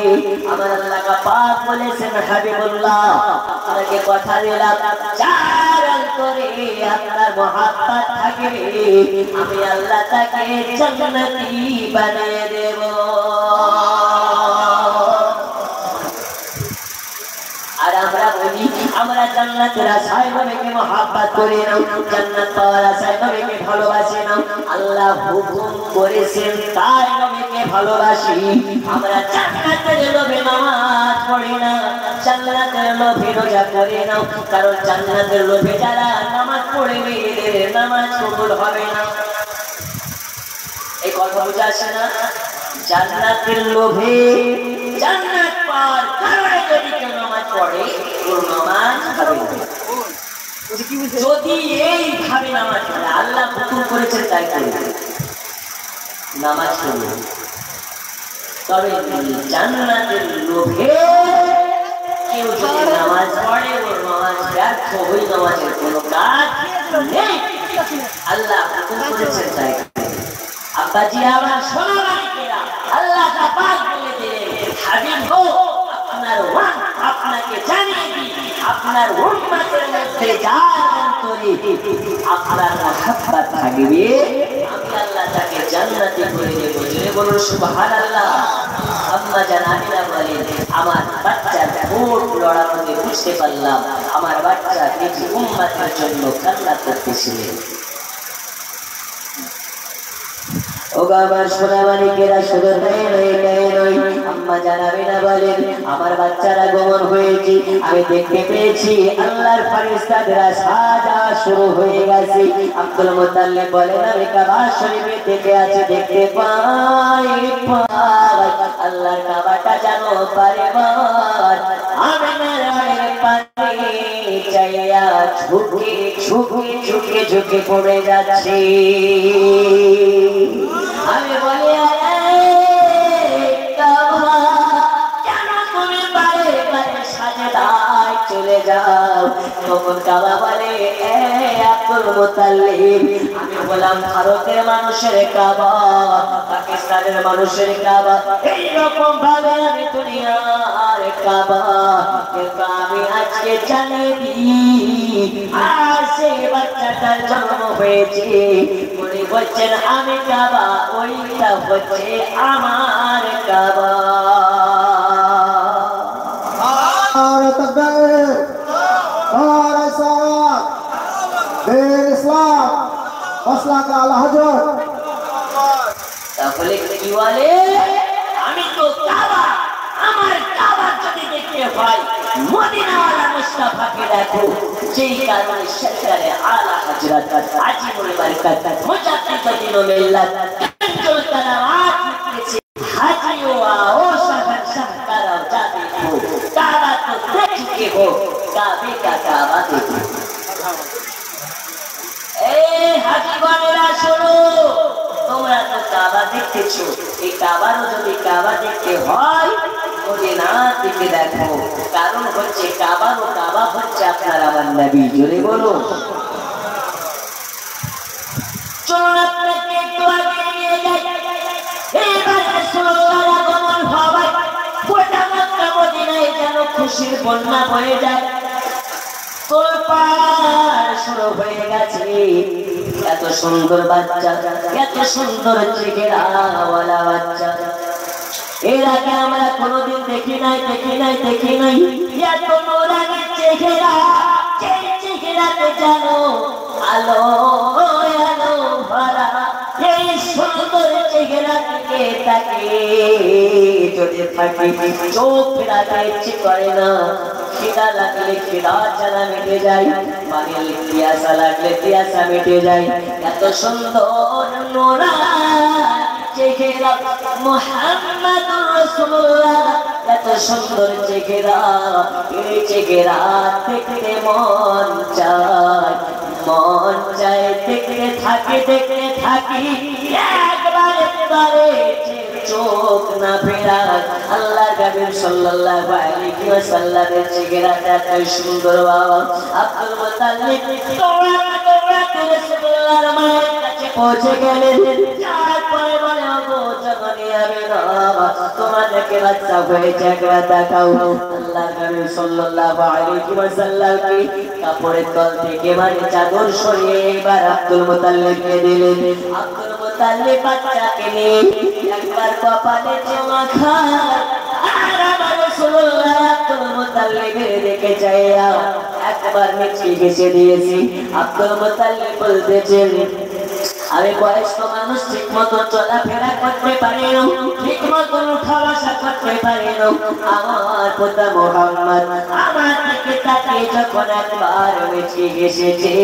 আমার আল্লাহ পাক বলেছেন হাবিবুল্লাহ আপনাকে কথা দিলাম যার অন্তরে আপনার মহব্বত থাকবে আমি আল্লাহ তাকে জান্নাতি বানিয়ে দেব। আর আমরা বলি আমরা জান্নাতের আশায় নবীকে মহব্বত করি না, জান্নাত পাওয়ার আশায় নবীকে ভালোবাসি না। আল্লাহ হুকুম করেছেন তাই নবীকে ভালোবাসি। আমরা জান্নাতের লোভে নামাজ পড়ি না, জান্নাতের লোভে রোজা করি না, কারণ জান্নাতের লোভে যারা নামাজ পড়বে এদের নামাজ কবুল হবে না। এই কথা বুঝে আসে না? জান্নাতের লোভে জান্নাত পাওয়ার কারণে যদি কেউ নামাজ পড়ে ওর নামাজ হবে না। যদি এইভাবে নামাজ পড়ে আল্লাহ হুকুম করেছেন তাই করবে, নামাজ পড়বে। তবে জান্নাতের লোভে কেউ যদি নামাজ পড়ে ওর নামাজ ব্যর্থ, ওই নামাজের কোনো কাজ নেই। আল্লাহ হুকুম করেছেন তাই। আব্বাজি আমার সোনা মানিকেরা, আল্লাহ পাক বলে দিলেন হাবিব গো আপনার ওয়ান আপনাকে জানিয়ে দিই আপনার উম্মতের মধ্যে যার অন্তরে আপনার মহব্বত থাকবে আমি আল্লাহ তাকে জান্নাতি করে দেব। জোরে বলুন সুবহানাল্লাহ। আম্মা জান আমিনা বলেন আমার বাচ্চার ঠোঁট লড়ানোতে বুঝতে পারলাম আমার বাচ্চা নিজ উম্মতের জন্য কান্না করতেছিলেন। আম্মা জানাবে না বলেন আমার বাচ্চারা গমন হয়েছে, আমি দেখতে পেয়েছি আল্লাহর ফেরেশতারা সাজা শুরু হয়ে গেছে। আব্দুল মুতাল্লিব বলেন আমি কাবা শরীফে দেখে আছি, দেখতে পাই আল্লাহর কাবাটা যেন পারিবার আমিনার পানে চাইয়া ঝুঁকে ঝুঁকে ঝুঁকে ঝুঁকে পড়ে যাচ্ছে। আমি বলি কেন তুমি বারে বারে সাজদায় চলে যাও? তখন কাবা বলে আব্দুল মুতাল্লিব আমি বললাম ভারতের মানুষের কাবা, পাকিস্তানের মানুষের কাবা, এইরকম ভাবে আমি দুনিয়ার কাবা, কিন্তু আমি আজকে জানিয়ে দিই আর সেই বাচ্চাটার জন্ম হয়েছে উনি বলছেন আমি কাবা, ওইটা হচ্ছে আমার কাবা। তাহলে কি বলে আমি তো কাবা, আমার কাবা যদি দেখতে হয় মদিনাওয়ালা মুস্তাফাকে দেখো, যেই কারণে সরকারে আলা হযরত আজিমুল বারকাত মুজাদ্দিদুল মিল্লাত কানজুল কারামাত লিখেছে হাজি ও শহর শহকারাও যাবে हो काबा तो देख चुके हो, काबे का काबा देखो। হাজি বানেরা শোনো, তোমরা তো কাবা দেখতেছো, এই কাবারও যদি কাবা দেখতে হয় মদিনা থেকে দেখো, কারণ হচ্ছে কাবারও কাবা হচ্ছে আপনার আমার নবী। জোরে বলো। চলুন আপনাকে একটু আগে নিয়ে যাই। এইবার রাসূলুল্লাহর আগমন হবে গোটা মক্কা মদিনায় যেন খুশির বন্যা বয়ে যায়, তোলপাড় শুরু হয়ে গেছে। এত সুন্দর বাচ্চা, এত সুন্দর চেহারাওয়ালা বাচ্চা এর আগে আমরা কোনোদিন দেখি নাই। এত নোরানি চেহারা, সেই চেহারাতে জানো আলো আলো ভরা। এই সুন্দর চেহারা থেকে তাকে যদি থাকি চোখ ফেরাতে ইচ্ছে করে না। খিদা লাগলে খিদা জ্বালা মিটে যায়, পানির পিয়াসা লাগলে পিয়াসা মিটে যায়। এত সুন্দর চেহারা মুহাম্মাদুর রাসূলুল্লাহ, এত সুন্দর চেহারা। এই চেহারা দেখতে মন চায়, দেখতে থাকি একবারে চোখ না ফেরায়। আল্লাহর নবী সাল্লাল্লাহু আলাইহি ওয়াসাল্লামের চেহারাটা এত সুন্দর। বাবা আব্দুল মুত্তালিব দৌড়াতে রাসূলুল্লাহর মায়ের কাছে পৌঁছে গেলেন। যাওয়ার পরে বলে, ওগো জননী আমিনা, তোমাদেরকে বাচ্চা হয়েছে, একবার দেখাও। আল্লাহর নবী সাল্লাল্লাহু আলাইহি ওয়াসাল্লাম কি কাপড়ের তল থেকে চাদর সরিয়ে এবার আব্দুল মুত্তালিবকে দিলেন। আব্দুল মুত্তালিব বাচ্চাকে নিয়ে একবার কপালে চুমা খায়, আর আমার রাসূলুল্লাহ আব্দুল মুত্তালিবের দিকে চাইয়া একবার মিষ্টি হেসে দিয়েছি। আব্দুল মুত্তালিব বলতেছেন, আমি বয়স্ক মানুষ, ঠিক মতো চলাফেরা করতে পারি না, ঠিক মতো উঠা বসা করতে পারি না। আমার পিতা মুহাম্মদ আমার দিকে তাকিয়ে যখন একবার মিষ্টি হেসেছে,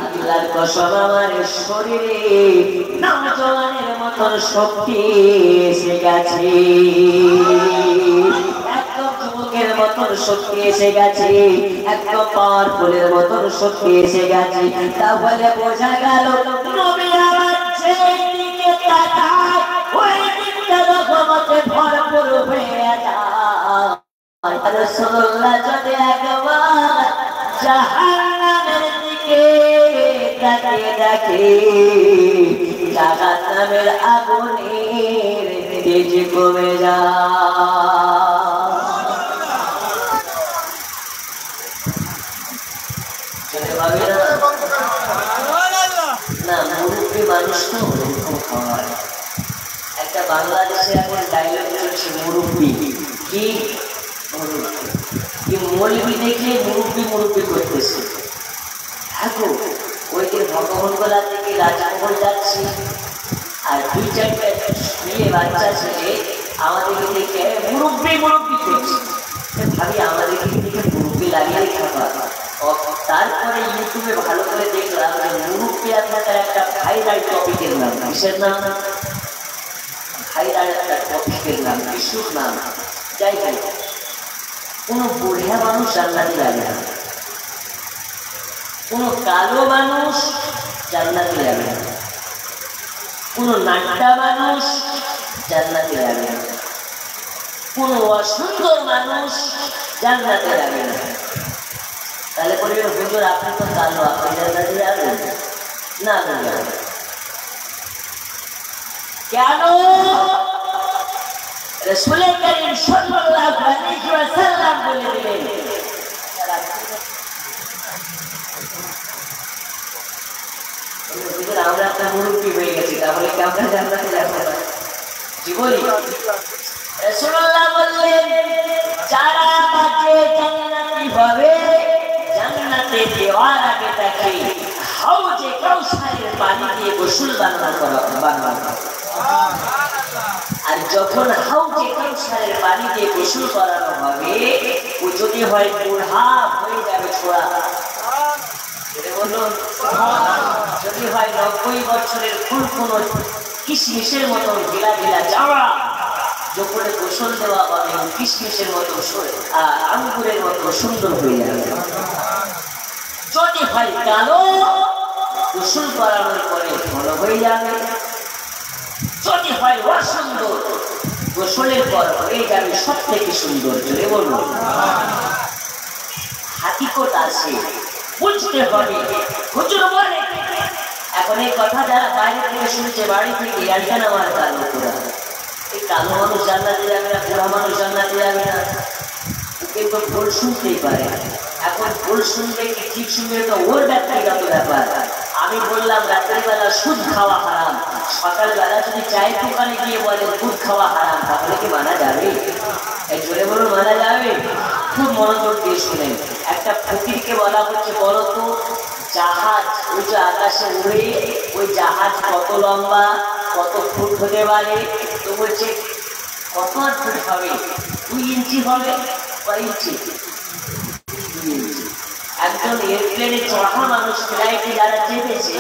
আল্লাহর কসম আমার শরীরে নওজোয়ানের মতন শক্তি এসে গেছে, একদম যুবকের মতন শক্তি এসে গেছে, একদম পাওয়ারফুলের মতন শক্তি এসে গেছে। তাহলে বোঝা গেল নবী আমার যেদিকে তাকায় ওই দিকটা রহমতে ভরপুর হয়ে যায়। রাসূলুল্লাহ যদি একবার জাহান্নামের দিকে তাকিয়ে দেখে, জাহান্নামের আগুনের তেজ কমে যায়। না মুরব্বী মানুষ তো হয়। একটা বাংলাদেশে এখন ডায়লগ চলছে, মুরব্বী কি মৌলবী দেখলে মুরব্বী করতেছে। দেখো ওই দিন ভগবানগোলা থেকে রাজমহল যাচ্ছি, আর দুই চারটে মেয়ে বাচ্চা ছেলে আমাদেরকে দেখে মুরব্বী করছে। ভাবি আমাদেরকে দেখে মুরব্বী লাগিয়ে খাবার। তারপরে ইউটিউবে ভালো করে দেখলাম যে মুরব্বী আপনাদের একটা ভাইরাল টপিকের নাম। কিসের নাম? ভাইরাল একটা টপিকের নাম, ইস্যুর নাম। যাই হোক, কোনো বুড়া মানুষ জান্নাতে যাবে না, কোনো কালো মানুষ জান্নাতে যাবে না, কোনো নাট্টা মানুষ জান্নাতে যাবে না, কোনো অসুন্দর মানুষ জান্নাতে যাবে না। তাহলে বলবেন হুজুর আপনি তো কালো, আপনি জান্নাতে যাবেন না? কেন? রাসূল কারীম সাল্লাল্লাহু আলাইহি ওয়াসাল্লাম বলে দিলেন, আমরা একটা মুরব্বী হয়ে গেছি, তাহলে কি আমরা জান্নাতে যাব না? জি বলি। রাসূলুল্লাহ বললেন, যারা বাঁচে জান্নাতি হবে, জান্নাতে যাওয়ার আগে তাকে হাউজে কাউসারের পানি দিয়ে গোসল বানানো। আর যখন হাউজে কাউসারের পানি দিয়ে গোসল করানো হবে, ও যদি হয় বুড়া হয়ে যাবে ছোড়া, যদি হয় 90 বছরের ফুল কোনো কিশমিশের মতো ঢিলা যাওয়া, যখন গোসল দেওয়া হবে কিশমিশের মতো আঙ্গুরের মতো সুন্দর হয়ে যাবে। যদি হয় কালো, গোসল করানোর পরে ভালো হয়ে যাবে। যদি হয় অসুন্দর, গোসলের পর হয়ে যাবে সব থেকে সুন্দর। জোরে বলবো, হাকিকত আছে, বুঝতে হবে। হুজুর বলে, এখন এই কথা যারা বাইরে থেকে শুনছে, বাড়ি থেকে আসবে না আমার কার লোকরা, এই কালো মানুষ জান্নাতে যাবে না, বুড়া মানুষ জান্নাতে যাবে না, কিন্তু ভুল শুনতেই পারে। এখন ভুল শুনবে কি ঠিক শুনবে তো ওর ব্যক্তিগত ব্যাপার। আমি বললাম রাত্রিবেলা সুদ খাওয়া হারাম, সকালবেলা যদি চায়ের দোকানে গিয়ে বলে দুধ খাওয়া হারাম, তাহলে কি মানা যাবে? এই জোরে বলুন মানা যাবে? খুব মনোযোগ দিয়ে শুনেন। একটা ফকিরকে বলা হচ্ছে বলো তো জাহাজ ওই যে আকাশে উড়ে ওই জাহাজ কত লম্বা, কত ফুট হতে পারে? তো বলছে কত ফুট হবে? 2 ইঞ্চি হবে। কয় ইঞ্চি? 2 ইঞ্চি। একজন এয়ারপ্লেনে চড়া মানুষ ফ্লাইটে যারা চেপেছে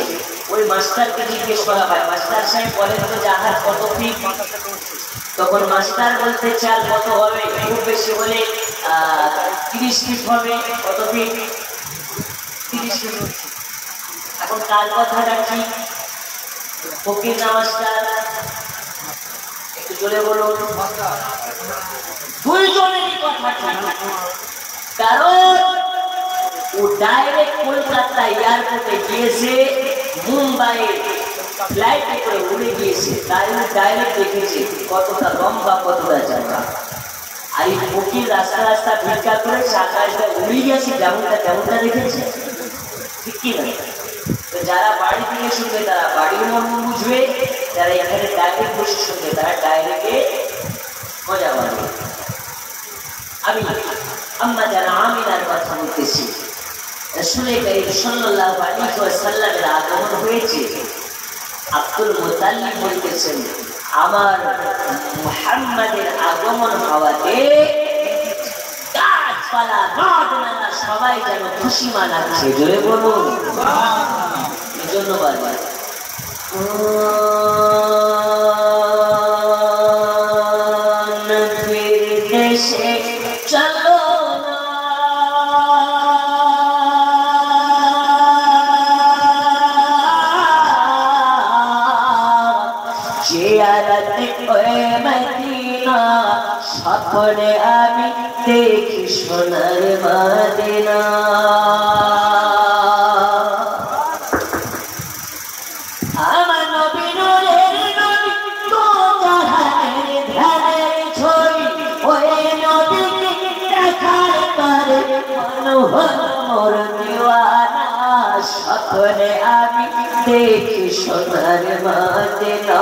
ওই মাস্টারকে জিজ্ঞেস করা হয়, মাস্টার সাহেব বলেন তো জাহাজ কত ফিট? তখন মাস্টার বলতে চাল কত হবে? খুব বেশি হলে 30 ফিট হবে। কত ফিট? 30 ফিট। এখন কার কথাটা ঠিক? ফকির না মাস্টার? একটু জোরে বলুন। দুইজনেরই কথা ঠিক, কারণ ও ডাইরেক্ট কলকাতা এয়ারপোর্টে গিয়েছে, মুম্বাই ফ্লাইটে করে উড়ে গিয়েছে, তাই ও ডাইরেক্ট দেখেছে কতটা লম্বা কতটা জায়গা। আর এই ফকির রাস্তা রাস্তা ভিক্ষা করে আকাশটা উড়ে গেছে, যেমনটা দেখেছে। ঠিক কি না? তো যারা বাড়ি থেকে শুনবে তারা বাড়ির মর্ম বুঝবে, যারা এখানে ডাইরেক্ট বসে শুনবে তারা ডাইরেক্টে মজা পাবে। আমি আম্মা জানা আমিনার কথা বলতেছি। রাসূলে কারীম সাল্লাল্লাহু আলাইহি ওয়াসাল্লামের আগমন হয়েছে। আব্দুল মুতাল্লিব বলতেছেন আমার মুহাম্মাদের আগমন হওয়াতে গাছপালা নদ-নালা সবাই যেন খুশি মানাচ্ছে। জোরে বলুন সুবহানাল্লাহ। এজন্য বারবার নবীর দেশে চলো না, জিয়ারত করে মদিনা, স্বপ্নে আমি দেখি সোনার মদিনা। আমার নবী নূরের নবী, তো জাহানের ধ্যানের ছবি, ওই নবীকে দেখার পরে মন হলো মোর দিওয়ানা, স্বপ্নে আমি দেখি সোনার মদিনা।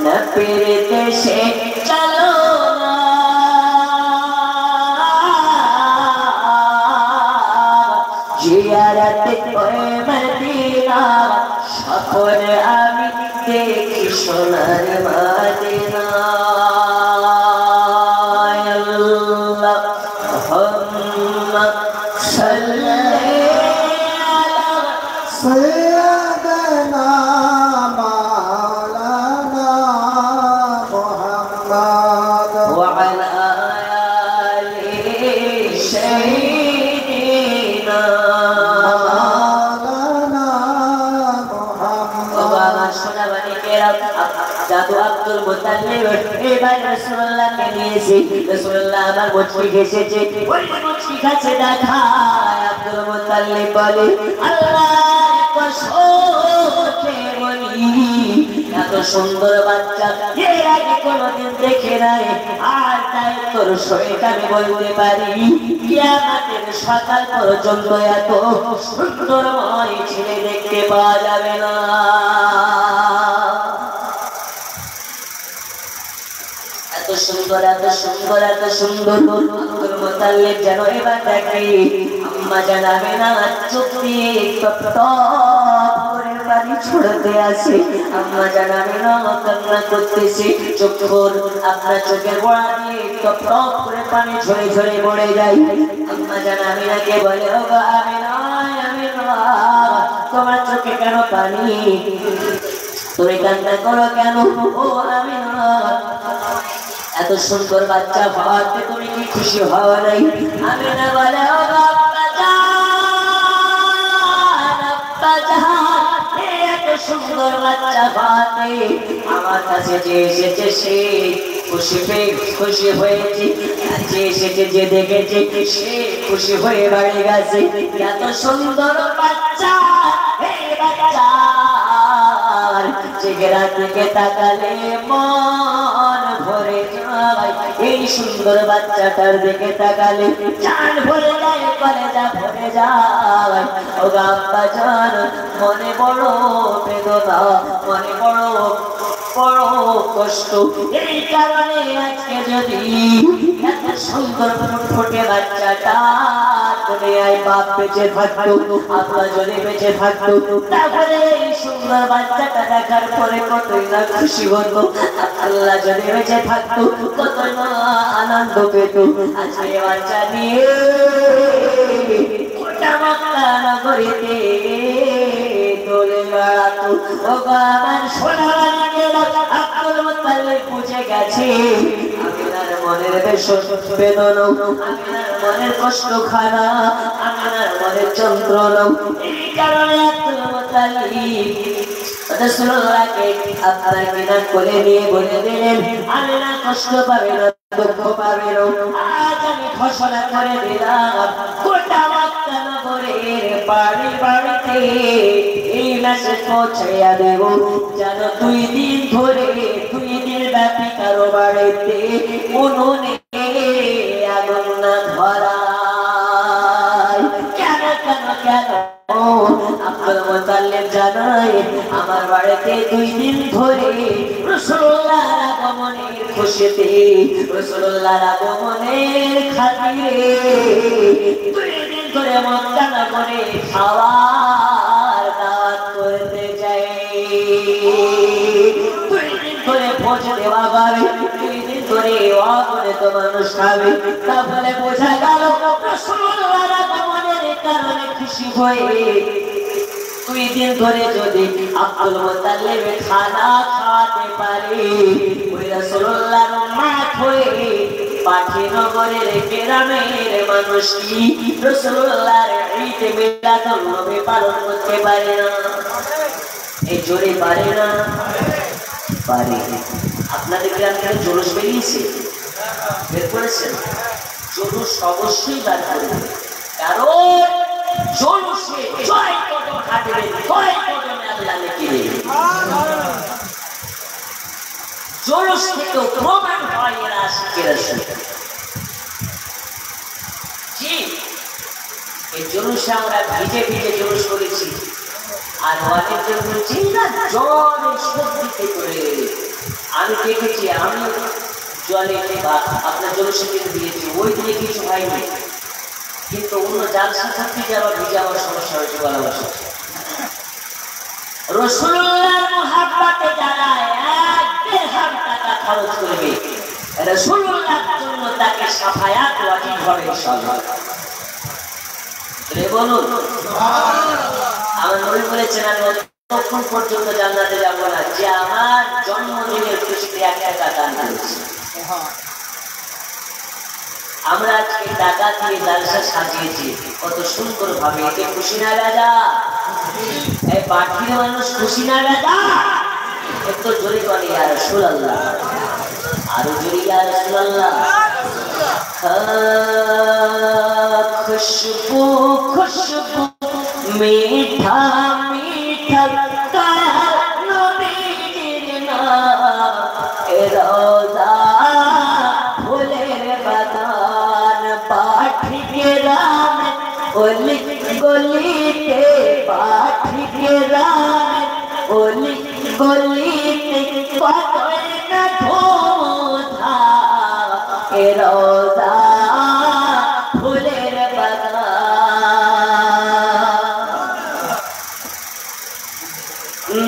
নবীর দেশে চলো না, জিয়ারত করে মদিনা, স্বপ্নে আমি দেখি সোনার মদিনা। আল্লাহুম্মা সাল্লি আলা সাইয়্যিদিনা মাওলানা মুহাম্মদ ওয়া আলা আলি সাইয়্যিদিনা মাওলানা মুহাম্মদ। জাদু আব্দুল মুতাল্লিব এবার রাসূলুল্লাহকে নিয়েছে। রাসূলুল্লাহ আমার মুচকি ঘেষেছে, ওই মুচকি কাছে দেখায় আব্দুল মুতাল্লিব বলে আল্লাহর কসম বলি এত সুন্দর বাচ্চা এর আগে কোনোদিন দেখে নাই। আর তাই তোর সহিত আমি বলতে পারি কিয়ামতের সকাল পর্যন্ত এত সুন্দরময় ছেলে দেখতে পাওয়া যাবে না। এত সুন্দর এত সুন্দর এত সুন্দর আব্দুল মুতাল্লিব যেন এবার দেখে আম্মা জানাবে না চোখ দিয়ে টপ টপ করে পানি ছড়তে আসে। আম্মা জানাবে না কান্না করতেছে, চোখের আপনার চোখের গোড়া দিয়ে টপ টপ করে পানি ঝরে ঝরে পড়ে যায়। আম্মা জানাবে না কে বলে ও গো আমিনা, আমিনা তোমার চোখে কেন পানি, তুমি কান্না করো কেন? ও আমিনা এত সুন্দর বাচ্চা পাওয়াতে তুমি কি খুশি হও নাই? আমিনা বলে ও বাবা জান, আব্বা জান এত সুন্দর বাচ্চা পাওয়াতে আমার কাছে যে এসেছে সে খুশি হয়েছে, যে এসেছে যে দেখেছে সে খুশি হয়ে বাড়ি গেছে। এত সুন্দর বাচ্চা এই বাচ্চা চেহারা দিকে তাকালে মন ভরে যায়, এই সুন্দর বাচ্চাটার দিকে তাকালে জান ভরে যায়, কলেজা ভরে যায়। ও আব্বা জান, মনে বড় বেদনা, মনে বড় বড় কষ্ট। এই কারণে আজকে যদি এত সুন্দর ফুটফুটে বাচ্চাটা দুনিয়ায় বাপ বেঁচে থাকতো, আল্লাহ যদি বেঁচে থাকতো, তাহলে এই সুন্দর বাচ্চাটা দেখার পরে কতই না খুশি হতো। আল্লাহ যদি বেঁচে থাকতো কতই না আনন্দ পেত। আজকে বাচ্চা নিয়ে গোটা মক্কা নগরীতে দোলে বেড়াতো। ও আমার সোনার আব্দুল মুত্তালিব বুঝে গেছে আমিনার মনের বেদনা, আমিনার মনের কষ্ট খানা, আমিনার মনের যন্ত্রণা। এই কারণে আব্দুল মুত্তালিব রাসূলুল্লাহকে আপনার কিনা কোলে নিয়ে বলে দিলেন, আমিনা কষ্ট পাবে না, দুঃখ পাবে না। আজ আমি ঘোষণা করে দিলাম গোটা মক্কা নগরের বাড়ি বাড়িতে এই মেসেজ পৌঁছাইয়া দেব, যেন 2 দিন ধরে 2 দিন ব্যাপী কারো বাড়িতে উনুনে আগুন না ধরায়। কেন কেন কেন? আব্দুল মুত্তালিব জানায়, আমার বাড়িতে 2 দিন ধরে রাসূলুল্লাহর আগমনের খুশিতে, রাসূলুল্লাহর আগমনের খাতিরে 2 দিন ধরে মক্কা নগরে খাওয়ার দাওয়াত করতে যাই। 2 দিন ধরে ভোজ দেওয়া হবে, 2 দিন ধরে ওয়াগনে তো মানুষ খাবে। তাহলে বোঝা গেল রাসূলুল্লাহর আগমনের কারণে খুশি হয়ে 2 দিন ধরে যদি আব্দুল মুত্তালিব খানা খাওয়াতে পারে, ওই রাসূলুল্লাহর উম্মত হয়ে পাখি নগরের গ্রামের মানুষ কি রাসূলুল্লাহর ঈদ মিলাদুন নবী পালন করতে পারে না? এই জোরে পারে না? পারে। আপনাদের গ্রাম থেকে জুলুস বেরিয়েছে, বের করেছেন? জুলুস অবশ্যই বার করবে, কারণ জুলুসে জয় কদম হাঁটবে, জয় কদমে আল্লাহ নেকি দেবে। জুলুস থেকে প্রমাণ হয় এরা আশিকে রাসূল। জি, এই জুলুসে আমরা ভিজে ভিজে জুলুস করেছি, আর অনেকজন বলছি না জলে সবজিতে করে। আমি দেখেছি, আমি জলে আপনার জলসে কিন্তু দিয়েছি, ওই দিয়ে কিছু হয়নি, কিন্তু অন্য জালসা থাকতে যে আবার ভিজে আমার সমস্যা হয়েছে ভালোবাসা। রাসূলুল্লাহর মুহাব্বতে যারা 1 দিরহাম টাকা খরচ করবে, রাসূলুল্লাহর জন্য তাকে সাফায়াত ওয়াজিব হবে ইনশাআল্লাহ। বলুন সুবহানাল্লাহ। আমার নবী বলেছেন, আমি ততক্ষণ পর্যন্ত জান্নাতে যাব না যে আমার জন্মদিনের খুশিতে 1 টাকা দান করেছি। আমরা আজকে টাকা দিয়ে জালসা সাজিয়েছি কত সুন্দর ভাবে, এতে খুশি না রাজা? এই পাখির মানুষ খুশি না রাজা? একটু জোরে বলে ইয়া রাসূলুল্লাহ, আরো জোরে ইয়া রাসূলুল্লাহ। খুশবু খুশবু মিঠা মিঠা নবীর নাম, রোজা ফুলের বাগান, পাখি গ্রাম গলি গলিতে, পাখি গ্রাম গলি গলিতে কতই না ধোঁধা, রোজা ফুলের বাগান।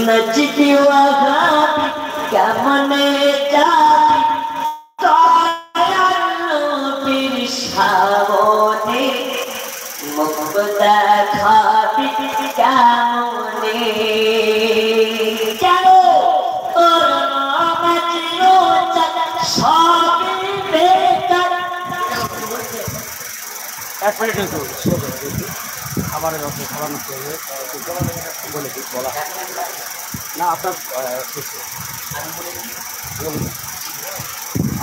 নচতি ওয়াগাবি কেমনে যাবি দয়াল নবীর সামনে, মুখ দেখাবি কেমনে, কেন তোর নাম ছিল সবই বেকার। 1 মিনিট আমার খাবার নষ্ট হয়ে বলে বলা না আপনার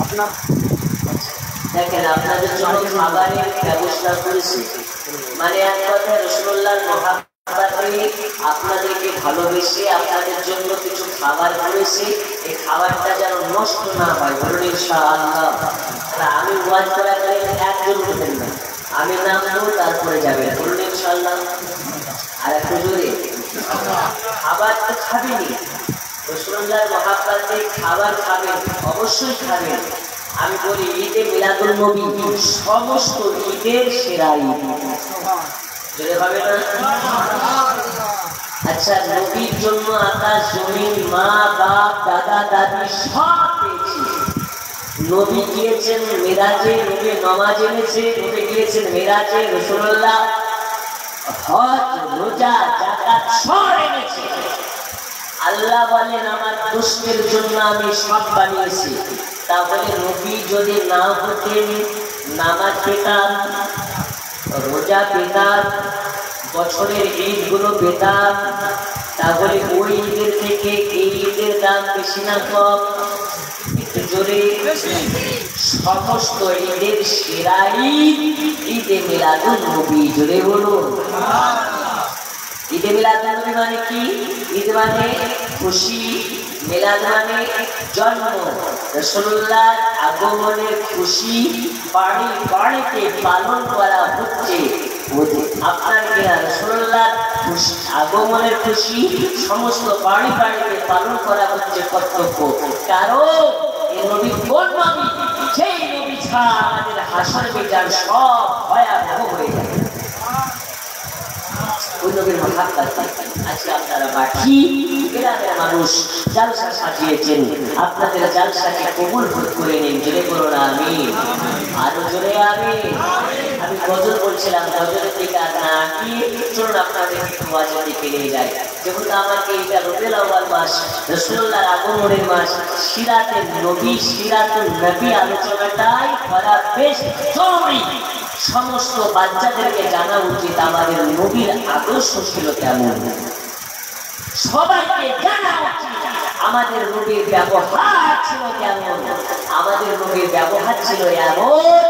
আপনার দেখেন, আপনাদের জন্য খাবারের ব্যবস্থা করেছি, মানে এক কথায় রাসূলুল্লাহর আপনাদেরকে ভালোবেসে আপনাদের জন্য কিছু খাবার করেছে, এই খাবারটা যেন নষ্ট না হয়, বলুন ইনশাআল্লাহ। আমি ওয়াজ করাকালীন একজন বলবেন না, আমি নামবো তারপরে যাবেন, বলুন ইনশাআল্লাহ। আর একটু জোরে, খাবার তো খাবেনি, রাসূলুল্লাহর মহাব্বতে খাবার খাবেন, অবশ্যই খাবেন। আমি বলি ঈদে মিলাদুল নবী সমস্ত ঈদের সেরা ঈদ, জোরে হবে না? আচ্ছা, নবীর জন্য আকাশ জমিন মা বাপ দাদা দাদি সব পেয়েছি। নবী গিয়েছেন মেরাজে, নবী নামাজ এনেছে, নবী গিয়েছেন মেরাজে, রাসূলুল্লাহ হজ রোজা যাকাত সব এনেছে। আল্লাহ বলেন আমার দুষ্টের জন্য আমি সব বানিয়েছি। তাহলে নবী যদি না হতেন, নামাজ পেতাম, রোজা পেতাম, বছরের ঈদগুলো পেতাম, তাহলে ওই ঈদের থেকে এই ঈদের দাম বেশি না কম? একটু জোরে। সমস্ত ঈদের সেরা ঈদ ঈদে মিলাদুন নবী, জোরে বলুন। ঈদে মিলাদুন নবী মানে কি? ঈদ মানে খুশি, মিলাদ মানে জন্ম। রাসূলুল্লাহর আগমনের খুশি বাড়ি বাড়িতে পালন করা হচ্ছে। আপনার রাসূলুল্লাহর আগমনের খুশি সমস্ত বাড়ি বাড়িতে পালন করা হচ্ছে কর্তব্য। কারণ এই নবী কোন নবী? সেই নবী ছাড়া আমাদের হাসর বিচার সব ভয়াবহ হয়ে যাবে। ওই নবীর মহাব্বত আজকে আপনারা বাকি গ্রামের মানুষ জালসা সাজিয়েছেন, আপনাদের জালসাকে কবুল করে নিন, জোরে বলুন আমিন, আরো জোরে আমিন। আমি গজল বলছিলাম, গজলের দিকে আর না কি, চলুন আপনাদের একটু ওয়াজের দিকে নিয়ে যাই। যেহেতু আমাকে এটা রবিউল আউয়াল মাস, রাসূলুল্লাহর আগমনের মাস, সিরাতের নবী, সিরাতুন নবী আলোচনাটাই করা বেশ জরুরি। সমস্ত বাচ্চাদেরকে জানা উচিত আমাদের নবীর আদর্শ ছিল কেমন, সবাইকে জানা উচিত আমাদের নবীর ব্যবহার ছিল কেমন। আমাদের নবীর ব্যবহার ছিল এমন,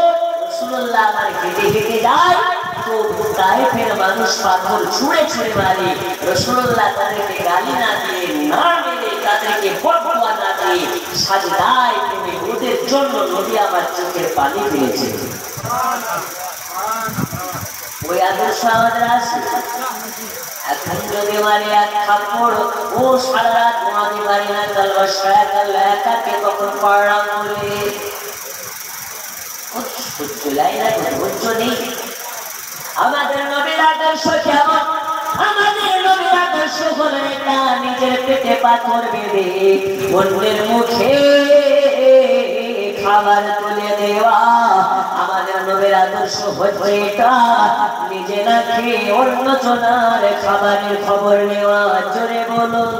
রাসূলুল্লাহ আমার হেঁটে হেঁটে যায় তো তায়েফের মানুষ পাথর ছুঁড়ে ছুঁড়ে মারে, রাসূলুল্লাহ তাদেরকে গালি না দিয়ে, না মেরে, তাদেরকে বদদুয়া না দিয়ে সাজদায় নেমে ওদের জন্য নবী আমার চোখের পানি পেয়েছে। ওই আদর্শ আমাদের আছে। এখন যদি মারে এক থাপ্পড়, ও সারা রাত ঘুমাতে পারি না, কালবা সায়াকাল্লা একাকে কখন পড়লাম বলে সহ্য লাগে না, ধৈর্য নেই। আমাদের নবীর আদর্শ কেমন? আমাদের নবীর আদর্শ হলো এটা, নিজের পেটে পাথর বেঁধে অন্যের মুখে খাবার তুলে দেওয়া। আমাদের নবীর আদর্শ হচ্ছে এটা, নিজে না খেয়ে অন্য জনের খাবারের খবর নেওয়া, জোরে বলুন।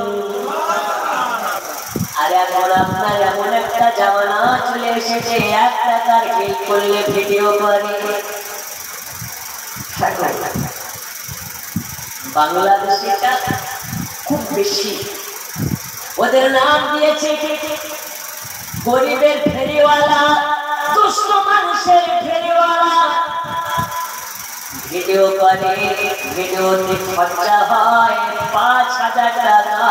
আর এখন আপনার এমন একটা জামানা চলে এসেছে, 1 টাকার বিল করলে ভিডিও করে। বাংলাদেশে খুব বেশি, ওদের নাম দিয়েছে গরিবের ফেরিওয়ালা, দুষ্ট মানুষের ফেরিওয়ালা। ভিডিও করে, ভিডিওতে খরচা হয় 5,000 টাকা।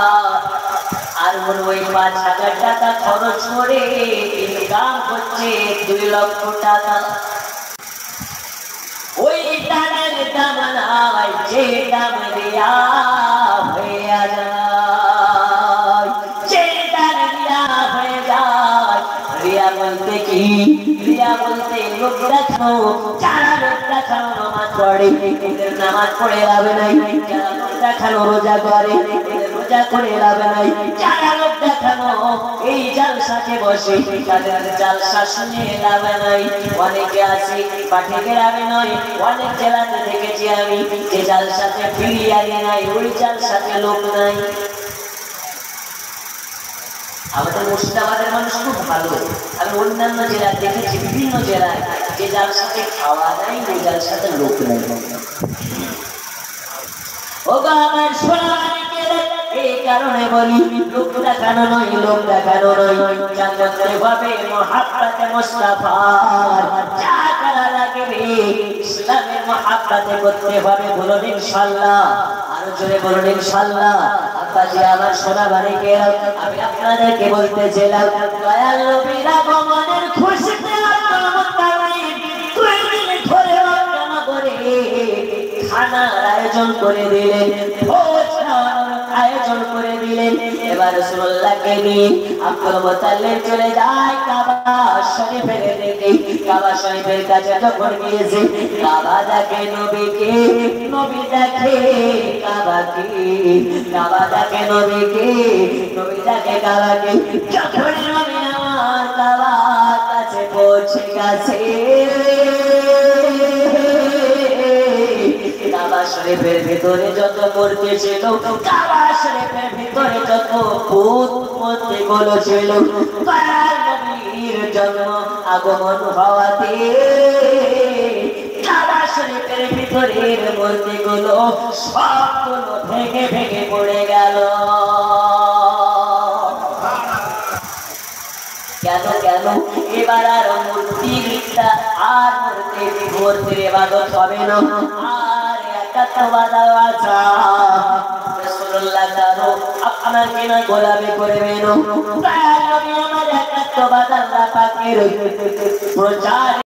আর ওই 5,000 টাকা খরচ করে ইনকাম হচ্ছে 2 লক্ষ টাকা। ওই টানের দাম নাই যে দাম রিয়া হয়ে যায়, যে দাম রিয়া হয়ে যায়। রিয়া বলতে কি? রিয়া বলতে লোক দেখানো। যারা লোক দেখানো নামাজ পড়ে, এদের নামাজ পড়ে লাভ নাই। যারা লোক দেখানো রোজা করে, রোজা করে লাভ নাই। যারা লোক দেখানো এই জালসাতে বসে, তাদের জালসা শুনে লাভ নাই। অনেকে আছে পাঠে গ্রামে নয়, অনেক জেলাতে দেখেছি আমি, যে জালসাতে বিরিয়ানি নাই, ওই জালসাতে লোক নাই। আমাদের মুর্শিদাবাদের মানুষ খুব ভালো। আমি অন্যান্য জেলা দেখেছি, বিভিন্ন জেলায় যে জালসাতে খাওয়া নাই, ওই জালসাতে লোক নাই। ও আমার সোনা এই কারণে বলি, লোক দেখানো নয়, লোক দেখানো নয়, জানতে হবে মহাব্বতে মুস্তাফার। যা করা লাগবে ইসলামের মহাব্বতে করতে হবে, বলুন ইনশাআল্লাহ। আর জোরে বলুন ইনশাআল্লাহ। আব্বাজি আমার সোনা বাড়িকেরা, আমি আপনাদেরকে বলতেছিলাম দয়াল নবীর আগমনের খুশিতে আব্দুল মুত্তালিব 2 দিন ধরে রমজান করে খানার আয়োজন করে দিলেন, ভোজ খাওয়ানোর আয়োজন করে দিলেন। এবার রাসূলুল্লাহকে নিয়ে আব্দুল মুত্তালিব চলে যায় কাবা শরীফের দিকে। কাবা শরীফের কাছে যখন গিয়েছে, কাবা দেখে নবীকে, নবী দেখে কাবাকে, কাবা দেখে নবীকে, নবী দেখে কাবাকে। যখন নবী আমার কাবার কাছে পৌঁছে গেছে, কাবা শরীফের ভিতরে যত মূর্তি ছিল, কাবা শরীফের ভিতরে যত ভূত মূর্তি গুলো ছিল, নবীর জন্ম আগমন হওয়াতে কাবা শরীফের ভিতরের মূর্তি গুলো সবগুলো ভেঙে ভেঙে পড়ে গেল। কেন কেন? এবার আর মূর্তিটা আর মূর্তির ইবাদত হবে না, আর একাত্মবাদ আচ্ছা রাসূলুল্লাহ কারো আপনার কিনা গোলামি করবেন, নবী আমার একাত্মবাদ আল্লাহ পাকের প্রচার